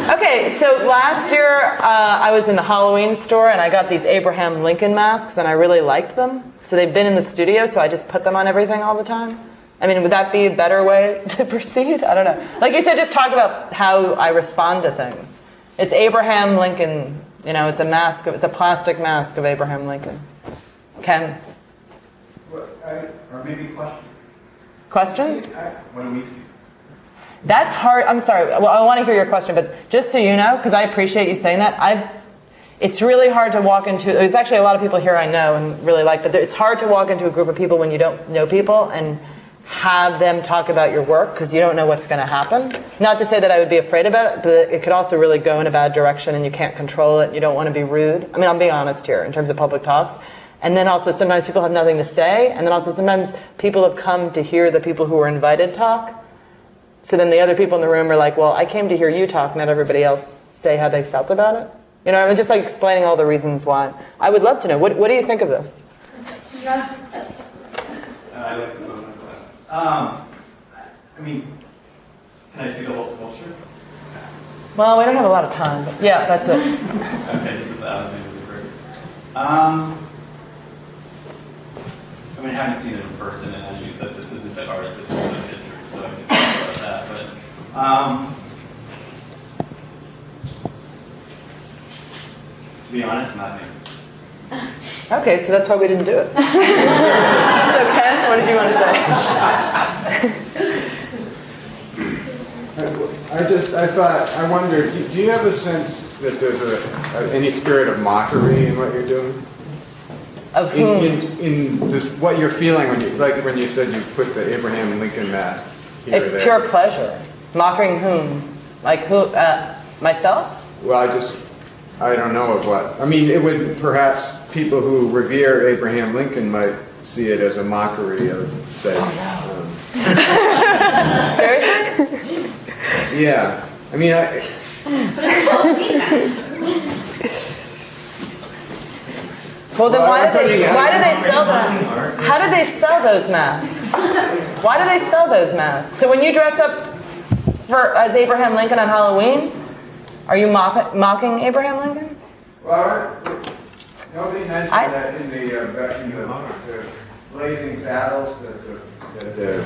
Okay, so last year I was in the Halloween store and I got these Abraham Lincoln masks and I really liked them. So they've been in the studio, so I just put them on everything all the time. I mean, would that be a better way to proceed? I don't know. Like you said, just talk about how I respond to things. It's Abraham Lincoln, you know, it's a mask, it's a plastic mask of Abraham Lincoln. Ken? Or maybe questions. Questions? What do we see? That's hard. I'm sorry. Well, I want to hear your question, but just so you know, because I appreciate you saying that, it's really hard to walk into, there's actually a lot of people here I know and really like, but it's hard to walk into a group of people when you don't know people and have them talk about your work because you don't know what's going to happen. Not to say that I would be afraid about it, but it could also really go in a bad direction and you can't control it. You don't want to be rude. I mean, I'm being honest here in terms of public talks. And then also sometimes people have nothing to say. And then also sometimes people have come to hear the people who were invited talk. So then the other people in the room are like, well, I came to hear you talk, not everybody else say how they felt about it. You know, I mean, just like explaining all the reasons why. I would love to know. What do you think of this? I like the moment. I mean, can I see the whole sculpture? Well, we don't have a lot of time, but yeah, that's it. Okay, this is Alexander Lieber. I mean, I haven't seen it in person, and as you said, this isn't the art, this is the picture, so I can talk about that. But to be honest, nothing. Okay, so that's why we didn't do it. So Ken, what did you want to say? I wondered, do you have a sense that there's any spirit of mockery in what you're doing? Of whom? In just what you're feeling when you said you put the Abraham Lincoln mask here or It's there. pure pleasure. Mocking whom? Like who? Myself? Well, I don't know of what. I mean, it would perhaps people who revere Abraham Lincoln might see it as a mockery of, say. Seriously? Yeah. I mean, Well, then why do they sell them? How do they sell those masks? Why do they sell those masks? So when you dress up as Abraham Lincoln on Halloween, are you mocking Abraham Lincoln? Well, nobody mentioned that in the blazing saddles that the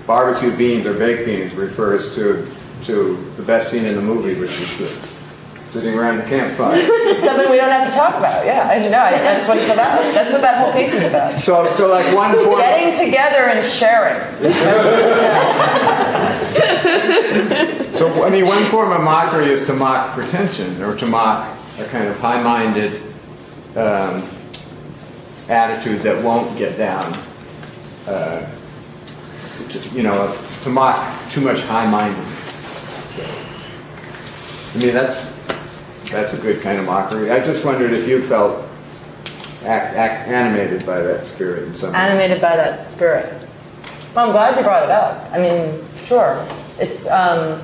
barbecue beans or baked beans refers to the best scene in the movie, which is the sitting around the campfire. It's something we don't have to talk about. Yeah, I know. That's what it's about. That's what that whole piece is about. So like one form. Getting together and sharing. So I mean, one form of mockery is to mock pretension, or to mock a kind of high-minded attitude that won't get down. To mock too much high-mindedness. So, I mean, that's a good kind of mockery. I just wondered if you felt animated by that spirit in some way. Animated by that spirit. Well, I'm glad you brought it up. I mean, sure. It's, I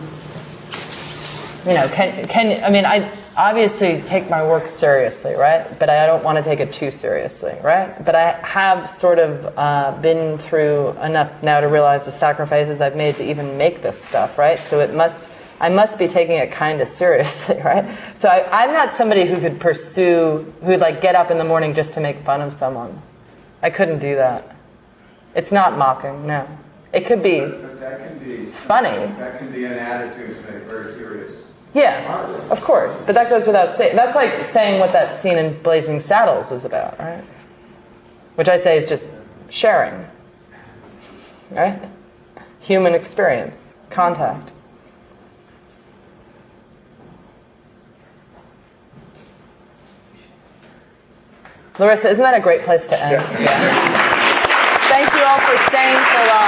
obviously take my work seriously, right? But I don't want to take it too seriously, right? But I have sort of been through enough now to realize the sacrifices I've made to even make this stuff, right? So I must be taking it kind of seriously, right? So I'm not somebody who'd like get up in the morning just to make fun of someone. I couldn't do that. It's not mocking, no. It could be But that can be funny. That can be an attitude to make very serious. Yeah, of course. But that goes without saying. That's like saying what that scene in Blazing Saddles is about, right? Which I say is just sharing, right? Human experience, contact. Larissa, isn't that a great place to end? Yeah. Thank you all for staying so long.